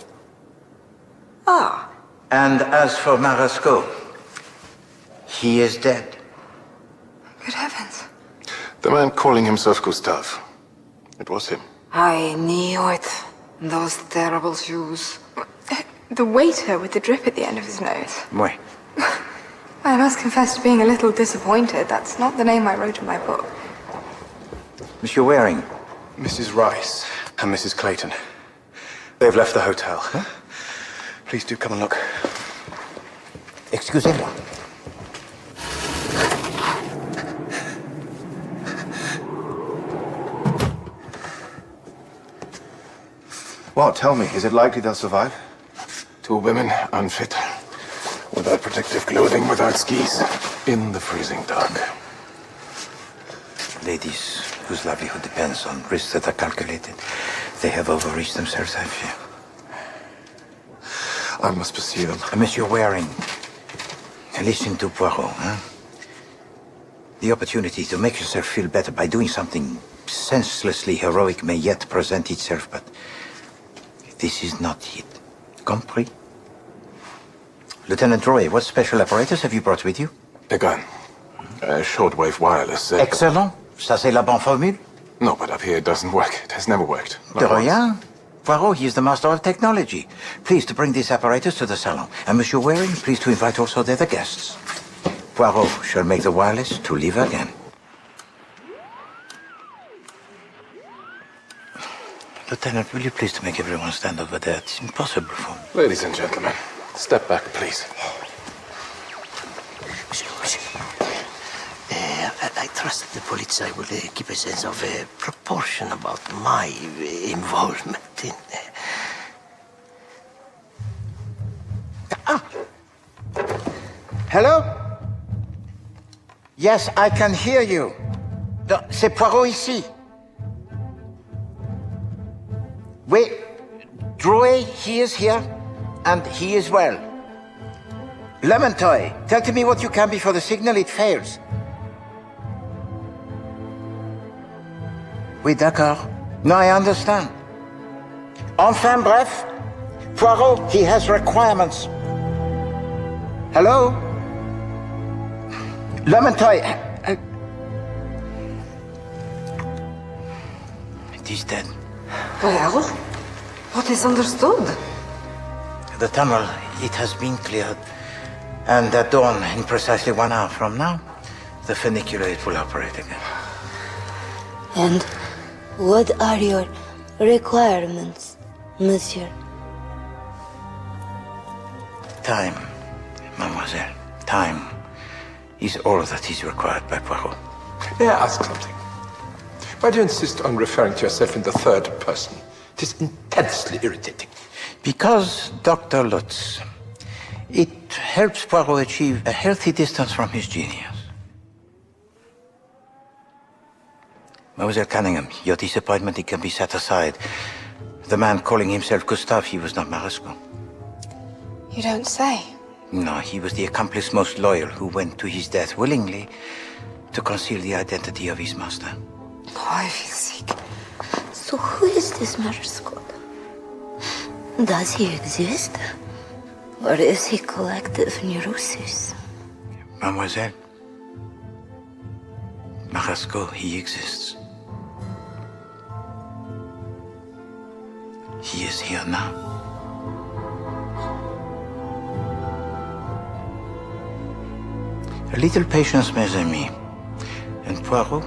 Ah. And as for Marasco, he is dead. Good heavens. The man calling himself Gustave. It was him. I knew it. Those terrible shoes. The waiter with the drip at the end of his nose. Oui. I must confess to being a little disappointed. That's not the name I wrote in my book. Monsieur Waring. Mrs. Rice and Mrs. Clayton. They've left the hotel. Huh? Please do come and look. Excusez-moi. What? Tell me, is it likely they'll survive? 2 women, unfit. Without protective clothing, without skis. In the freezing dark. Ladies whose livelihood depends on risks that are calculated. They have overreached themselves, I fear. I must pursue them. Monsieur Waring, listen to Poirot, huh? The opportunity to make yourself feel better by doing something senselessly heroic may yet present itself, but this is not it. Compris? Lieutenant Roy, what special apparatus have you brought with you? A gun. A shortwave wireless. Excellent. Ça, c'est la bonne formule? No, but up here it doesn't work. It has never worked. De rien. Poirot, he is the master of technology. Please to bring this apparatus to the salon. And Monsieur Waring, please to invite also the other guests. Poirot shall make the wireless to live again. Lieutenant, will you please to make everyone stand over there? It's impossible for me. Ladies and gentlemen, step back, please. Monsieur. I trust that the police will keep a sense of proportion about my involvement in... Hello? Yes, I can hear you. C'est Poirot ici. Oui, Drouet, he is here, and he is well. Lemontoy, tell to me what you can before the signal it fails. Oui, d'accord. No, I understand. Enfin bref, Poirot, he has requirements. Hello? Lemontoy, it is dead. Well, what is understood? The tunnel, it has been cleared. And at dawn, in precisely 1 hour from now, the funicular, it will operate again. And what are your requirements, monsieur? Time, mademoiselle. Time is all that is required by Poirot. May I ask something? Why do you insist on referring to yourself in the third person? It is intensely irritating. Because, Dr. Lutz, it helps Poirot achieve a healthy distance from his genius. Mademoiselle Cunningham, your disappointment, it can be set aside. The man calling himself Gustave, he was not Maresco. You don't say. No, he was the accomplice most loyal who went to his death willingly to conceal the identity of his master. Oh, I feel sick. So who is this Maresco? Does he exist? Or is he collective neurosis? Mademoiselle, Maresco, he exists. He is here now. A little patience, mes amis. And Poirot,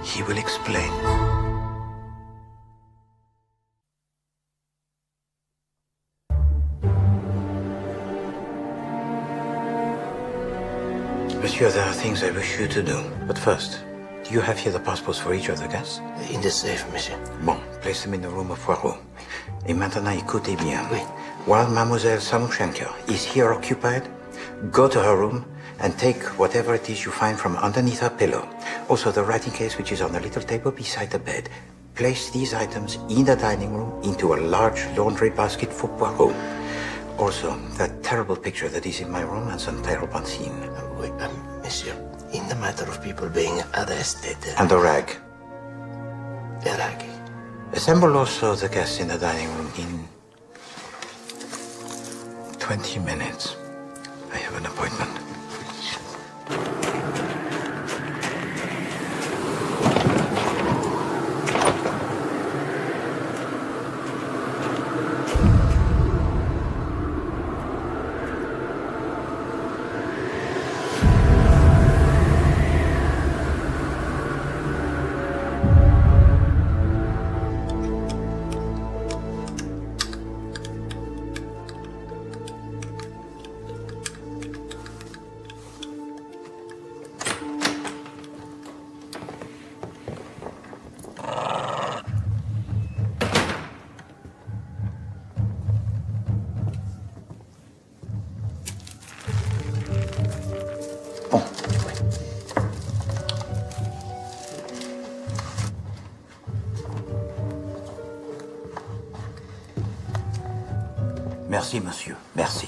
he will explain. Monsieur, there are things I wish you to do. But first, do you have here the passports for each of the guests? In the safe, monsieur. Bon, place them in the room of Poirot. Et maintenant, écoutez bien. Oui. While Mademoiselle Samoushenko is here occupied, go to her room and take whatever it is you find from underneath her pillow. Also, the writing case which is on the little table beside the bed. Place these items in the dining room into a large laundry basket for Poirot. Also, that terrible picture that is in my room and some terrible scene. Wait, monsieur, in the matter of people being arrested... And the rag. The rag. Assemble also the guests in the dining room in 20 minutes. I have an appointment. Merci, monsieur. Merci.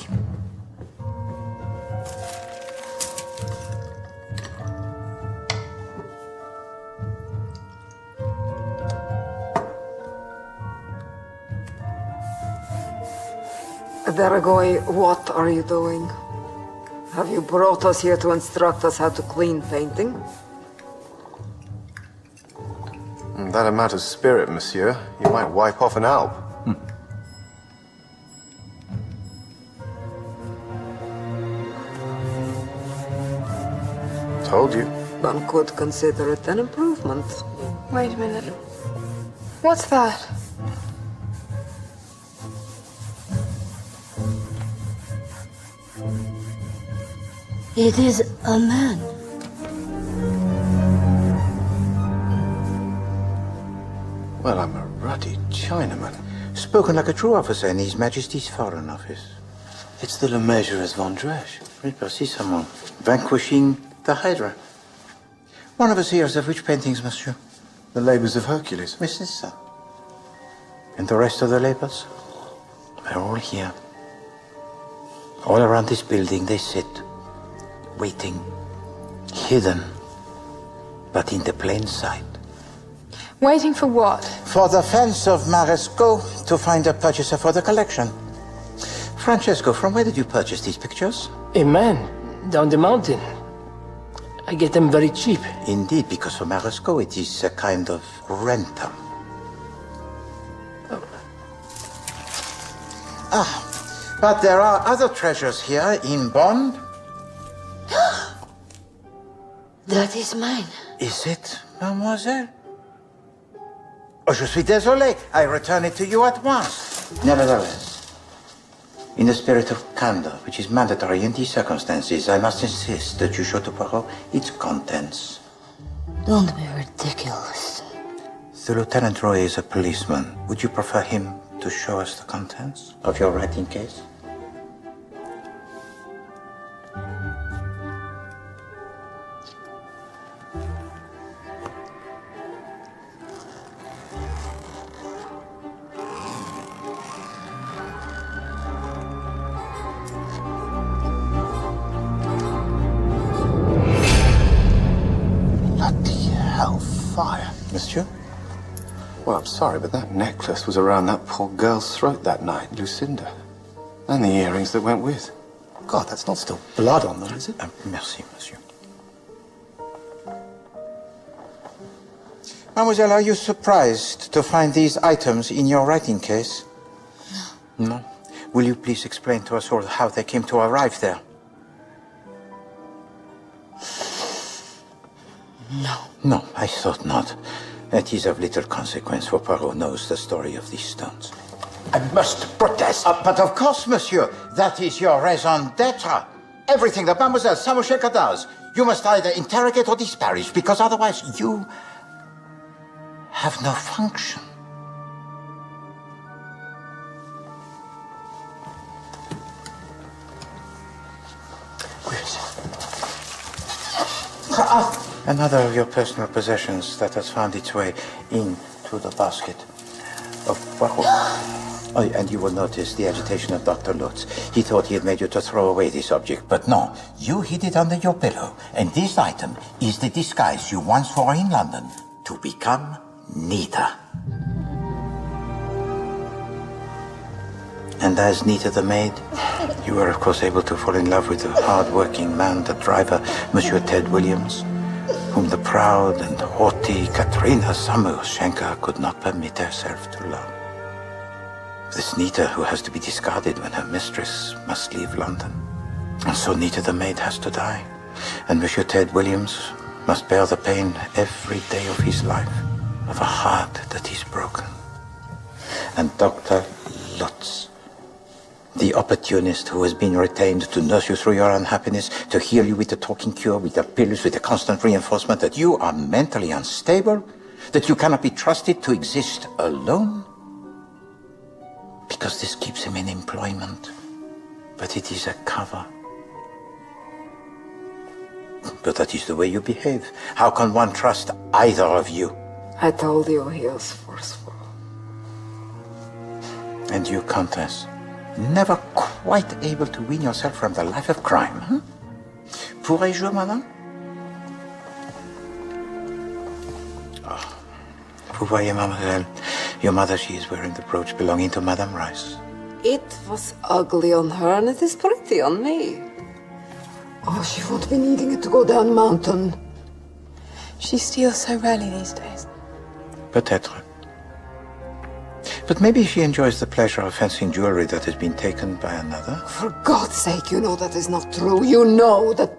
Daragoy, what are you doing? Have you brought us here to instruct us how to clean painting? That amount of spirit, monsieur, you might wipe off an Alp. Told you. One could consider it an improvement. Wait a minute. What's that? It is a man. Well, I'm a ruddy Chinaman. Spoken like a true officer in His Majesty's Foreign Office. It's the Le Measure as Vendrèche. Oui, précisément. Vanquishing the Hydra. One of us hears of which paintings, monsieur? The Labors of Hercules. Oui, c'est ça. And the rest of the labors? They're all here. All around this building they sit, waiting, hidden, but in the plain sight. Waiting for what? For the fans of Maresco to find a purchaser for the collection. Francesco, from where did you purchase these pictures? A man, down the mountain. I get them very cheap. Indeed, because for Maresco it is a kind of rental. But there are other treasures here in Bond. That is mine. Is it, mademoiselle? Oh, je suis désolé. I return it to you at once. Nevertheless, in the spirit of candor, which is mandatory in these circumstances, I must insist that you show to Poirot its contents. Don't be ridiculous. The Lieutenant Roy is a policeman. Would you prefer him to show us the contents of your writing case? Fire. Monsieur? Well, I'm sorry, but that necklace was around that poor girl's throat that night, Lucinda. And the earrings that went with. God, that's not still blood on them, is it? Merci, monsieur. Mademoiselle, are you surprised to find these items in your writing case? No. No? Will you please explain to us all how they came to arrive there? No. No, I thought not. It is of little consequence, for Poirot knows the story of these stones. I must protest. But of course, monsieur, that is your raison d'etre. Everything that Mademoiselle Samoshenka does, you must either interrogate or disparage, because otherwise you have no function. Where is it? Another of your personal possessions that has found its way into the basket of Poirot. Oh, and you will notice the agitation of Dr. Lutz. He thought he had made you to throw away this object, but no. You hid it under your pillow, and this item is the disguise you once wore in London to become Nita. And as Nita the maid, you were of course able to fall in love with the hard-working man, the driver, Monsieur Ted Williams, whom the proud and haughty Katrina Samoshenka could not permit herself to love. This Nita who has to be discarded when her mistress must leave London. And so Nita the maid has to die, and Monsieur Ted Williams must bear the pain every day of his life of a heart that is broken. And Dr. Lutz, the opportunist who has been retained to nurse you through your unhappiness, to heal you with the talking cure, with the pills, with the constant reinforcement that you are mentally unstable, that you cannot be trusted to exist alone, because this keeps him in employment. But it is a cover. But that is the way you behave. How can one trust either of you? I told you he was forceful. And you, Countess, never quite able to wean yourself from the life of crime, huh? Pourrais-je, madame? Oh. Vous voyez, mademoiselle, your mother, she is wearing the brooch belonging to Madame Rice. It was ugly on her, and it is pretty on me. Oh, she won't be needing it to go down mountain. She steals so rarely these days. Peut-être. But maybe she enjoys the pleasure of fencing jewelry that has been taken by another. For God's sake, you know that is not true. You know that...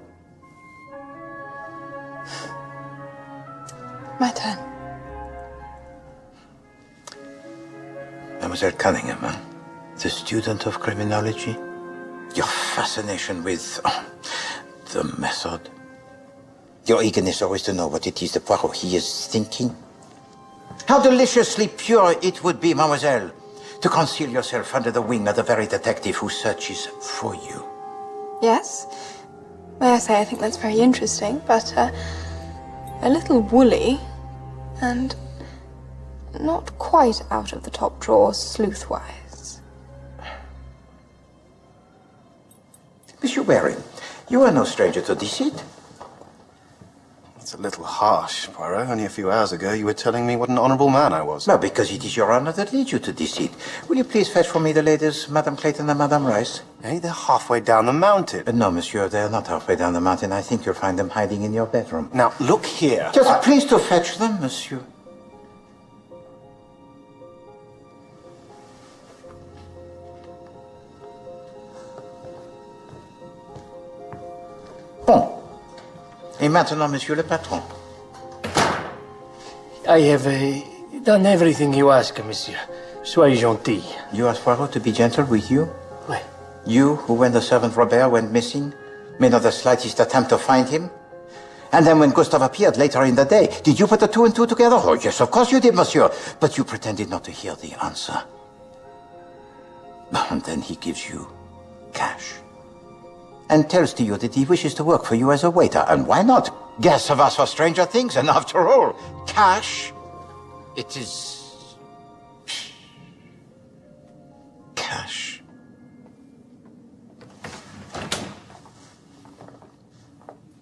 My turn. Mademoiselle Cunningham, huh? The student of criminology? Your fascination with the method? Your eagerness always to know what it is the Poirot he is thinking? How deliciously pure it would be, mademoiselle, to conceal yourself under the wing of the very detective who searches for you. Yes? May I say, I think that's very interesting, but a little woolly and not quite out of the top drawer sleuth-wise. Monsieur Waring, you are no stranger to deceit. It's a little harsh, Poirot. Only a few hours ago you were telling me what an honourable man I was. No, because it is your honour that leads you to deceit. Will you please fetch for me the ladies, Madame Clayton and Madame Rice? Hey, they're halfway down the mountain. No, monsieur, they are not halfway down the mountain. I think you'll find them hiding in your bedroom. Now, look here. Just please to fetch them, monsieur. Bon. Et maintenant, monsieur le patron. I have done everything you ask, monsieur. Soyez gentil. You asked Poirot to be gentle with you? Oui. You, who when the servant Robert went missing, made not the slightest attempt to find him? And then when Gustav appeared later in the day, did you put the two and two together? Oh, yes, of course you did, monsieur. But you pretended not to hear the answer. And then he gives you cash. And tells to you that he wishes to work for you as a waiter. And why not? Guests have asked for stranger things, and after all, cash, it is... cash.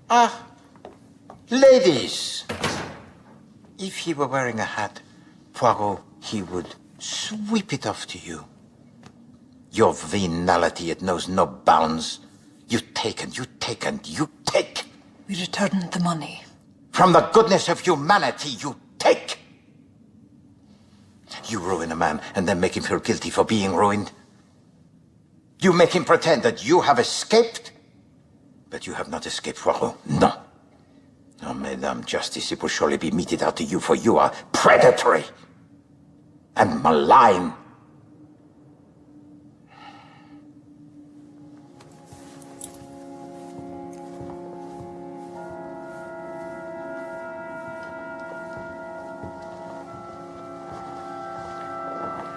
Ah, ladies. If he were wearing a hat, Poirot, he would sweep it off to you. Your venality, it knows no bounds. You take and you take and you take. We returned the money. From the goodness of humanity, you take. You ruin a man and then make him feel guilty for being ruined. You make him pretend that you have escaped, but you have not escaped, Poirot. No. No, Madame Justice, it will surely be meted out to you, for you are predatory and malign.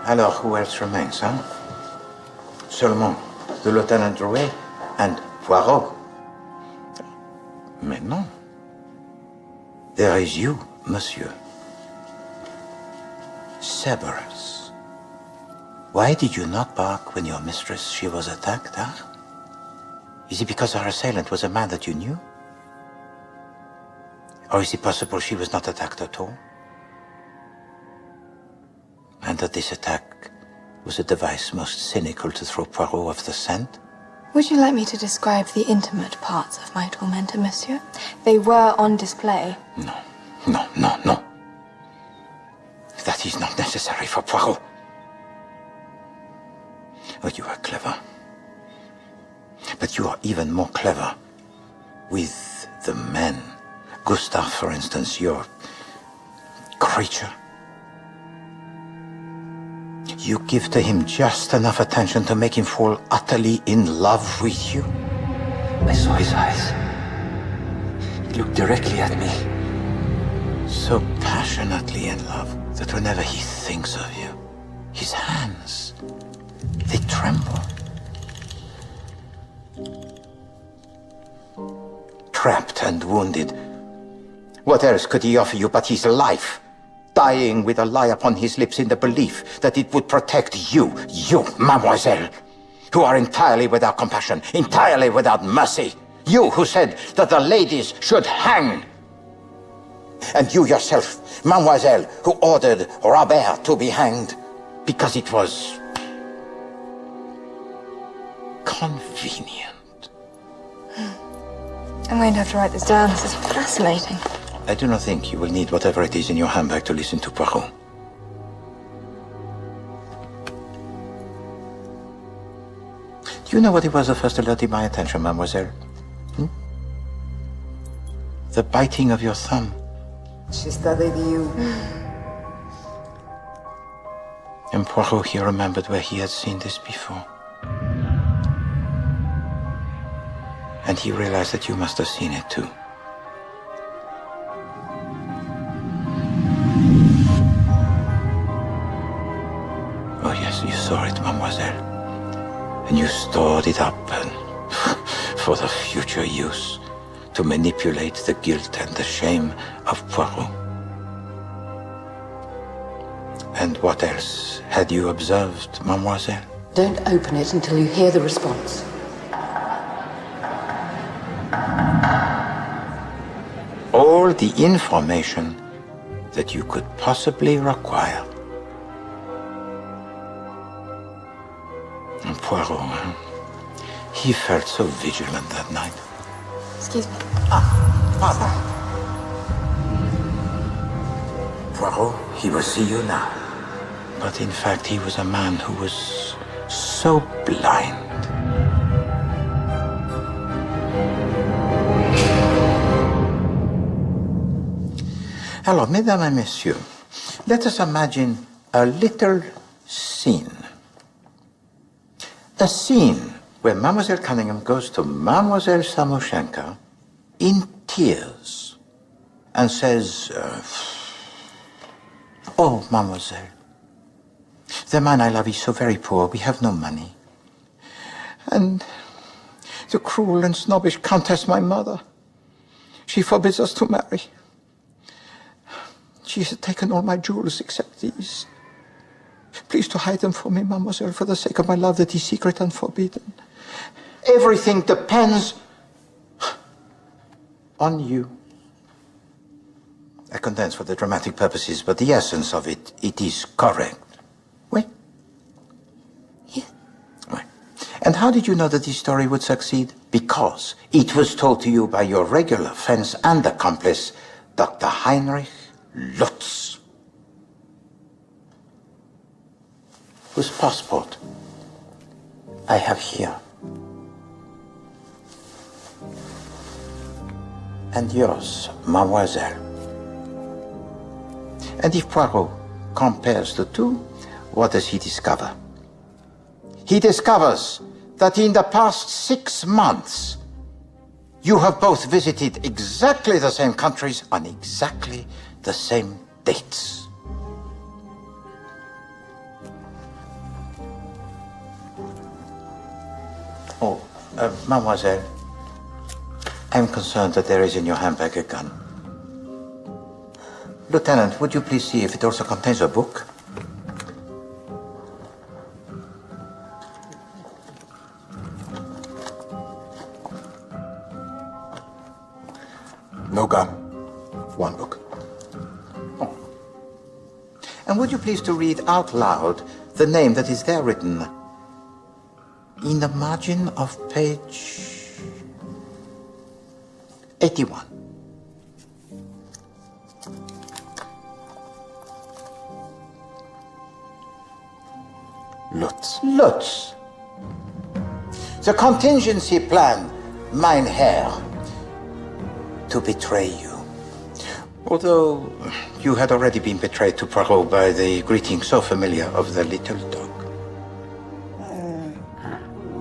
Alors, who else remains, huh? Seulement the Lieutenant Drouet and Poirot. Mais non. There is you, monsieur. Cerberus. Why did you not bark when your mistress, she was attacked, huh? Is it because her assailant was a man that you knew? Or is it possible she was not attacked at all? And that this attack was a device most cynical to throw Poirot off the scent? Would you like me to describe the intimate parts of my tormentor, monsieur? They were on display. No. That is not necessary for Poirot. Oh, you are clever. But you are even more clever with the men. Gustav, for instance, your creature. You give to him just enough attention to make him fall utterly in love with you. I saw his eyes. He looked directly at me. So passionately in love that whenever he thinks of you, his hands, they tremble. Trapped and wounded, what else could he offer you but his life? Dying with a lie upon his lips in the belief that it would protect you, mademoiselle, who are entirely without compassion, entirely without mercy. You who said that the ladies should hang. And you yourself, mademoiselle, who ordered Robert to be hanged because it was convenient. I'm going to have to write this down. This is fascinating. I do not think you will need whatever it is in your handbag to listen to Poirot. Do you know what it was that first alerted my attention, mademoiselle? The biting of your thumb. She studied you. And Poirot, he remembered where he had seen this before. And he realized that you must have seen it too. Oh yes, you saw it, mademoiselle. And you stored it up and for the future use, to manipulate the guilt and the shame of Poirot. And what else had you observed, mademoiselle? Don't open it until you hear the response. All the information that you could possibly require. And Poirot, he felt so vigilant that night. Excuse me. Father. Poirot, he will see you now. But in fact, he was a man who was so blind. Alors, mesdames et messieurs, let us imagine a little scene. A scene where Mademoiselle Cunningham goes to Mademoiselle Samoshenko in tears and says, "Oh, mademoiselle, the man I love is so very poor, we have no money. And the cruel and snobbish Countess, my mother, she forbids us to marry. She has taken all my jewels except these. Please to hide them for me, mademoiselle, for the sake of my love that is secret and forbidden. Everything depends on you." I condense for the dramatic purposes, but the essence of it is correct. Oui? Yes. Oui. And how did you know that this story would succeed? Because it was told to you by your regular friends and accomplice, Dr. Heinrich Lutz, whose passport I have here. And yours, mademoiselle. And if Poirot compares the two, what does he discover? He discovers that in the past 6 months, you have both visited exactly the same countries on exactly the same dates. Oh, mademoiselle, I'm concerned that there is in your handbag a gun. Lieutenant, would you please see if it also contains a book? No gun. One book. Oh. And would you please to read out loud the name that is there written in the margin of page 81. Lutz. Lutz. The contingency plan, mein Herr, to betray you. Although you had already been betrayed to Poirot by the greeting so familiar of the little dog.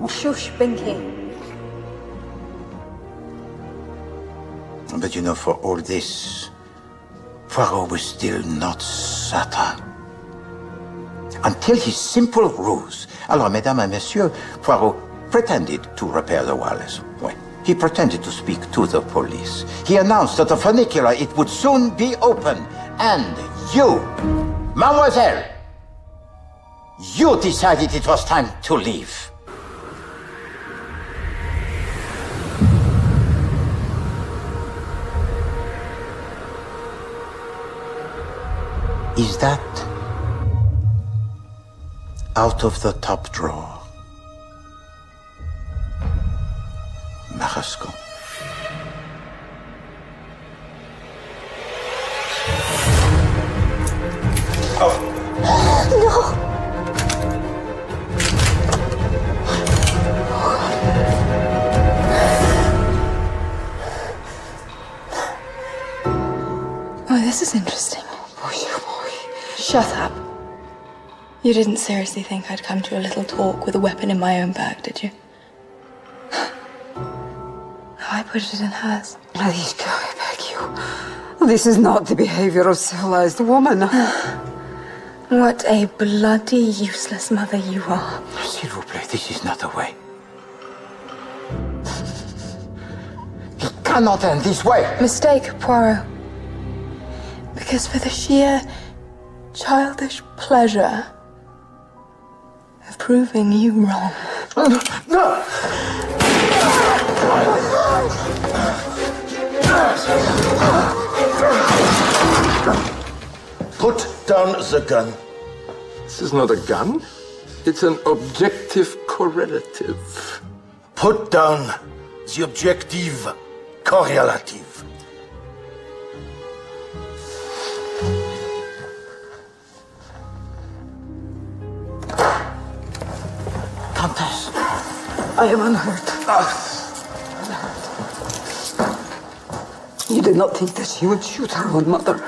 Shush, Binky. But you know, for all this, Poirot was still not certain. Until his simple ruse. Alors, mesdames et messieurs, Poirot pretended to repair the wireless. Oui. He pretended to speak to the police. He announced that the funicular, it would soon be open. And you, mademoiselle, you decided it was time to leave. Is that out of the top drawer? Marasco. No! Oh, this is interesting. Shut up. You didn't seriously think I'd come to a little talk with a weapon in my own bag, did you? I put it in hers. Mariska, I beg you. This is not the behavior of civilized woman. What a bloody useless mother you are. S'il vous plaît, this is not the way. It cannot end this way. Mistake, Poirot. Because for the sheer childish pleasure of proving you wrong. No! Put down the gun. This is not a gun. It's an objective correlative. Put down the objective correlative. Countess, I am unhurt. You did not think that she would shoot her own mother.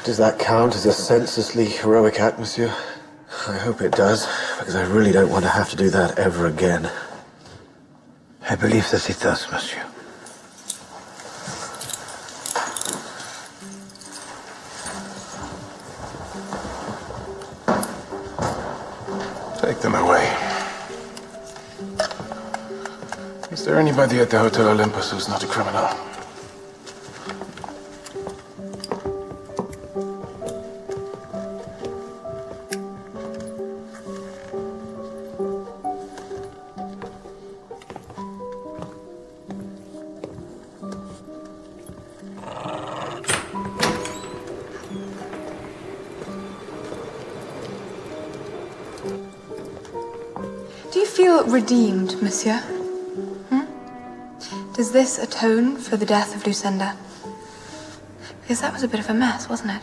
Does that count as a senselessly heroic act, monsieur? I hope it does, because I really don't want to have to do that ever again. I believe that it does, monsieur. Take them away. Is there anybody at the Hotel Olympus who's not a criminal? Do you feel redeemed, monsieur? Does this atone for the death of Lucinda? Because that was a bit of a mess, wasn't it?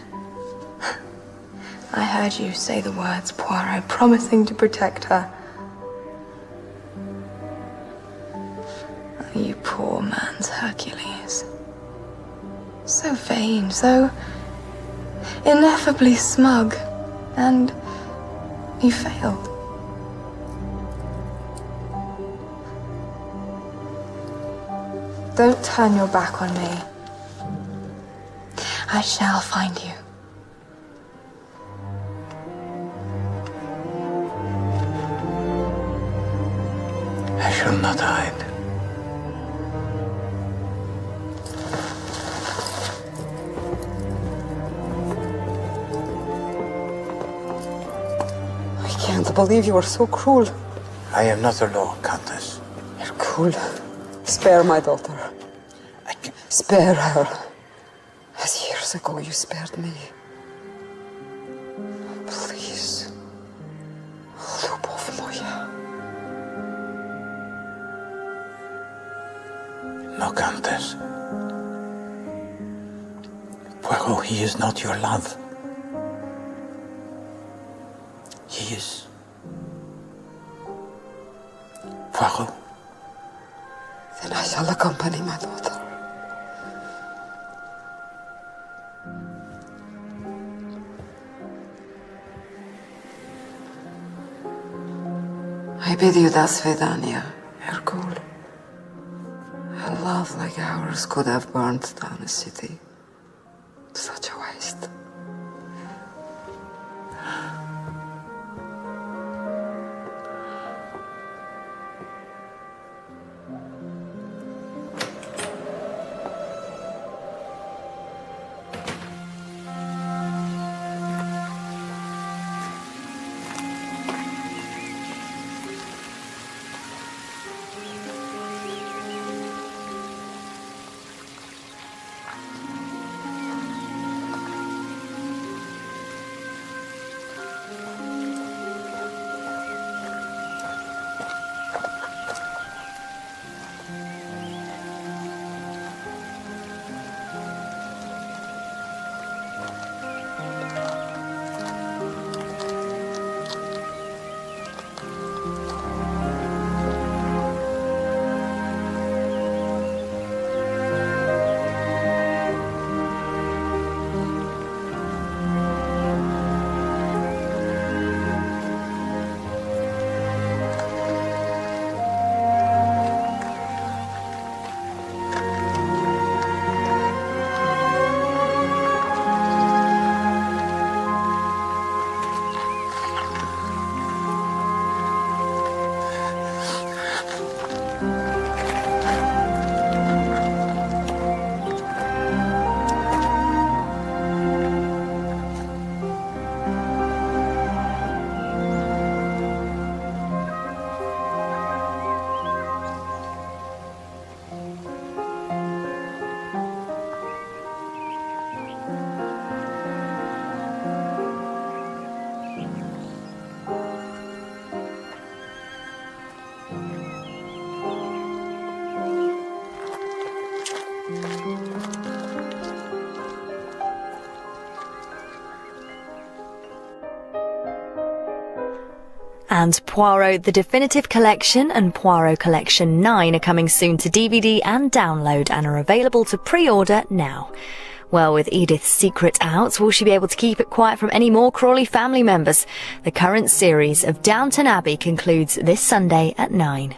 I heard you say the words, Poirot, promising to protect her. Oh, you poor man's Hercules. So vain, so ineffably smug. And you failed. Don't turn your back on me. I shall find you. I shall not hide. I can't believe you are so cruel. I am not a law, Countess. Hercule, spare my daughter. Spare her. As years ago you spared me. Please. Любовь моя. No, Countess. Poirot, he is not your love. He is Poirot. Then I shall accompany my daughter. I bid you das svidania, Hercule. A love like ours could have burnt down a city. Such a waste. And Poirot The Definitive Collection and Poirot Collection 9 are coming soon to DVD and download and are available to pre-order now. Well, with Edith's secret out, will she be able to keep it quiet from any more Crawley family members? The current series of Downton Abbey concludes this Sunday at 9.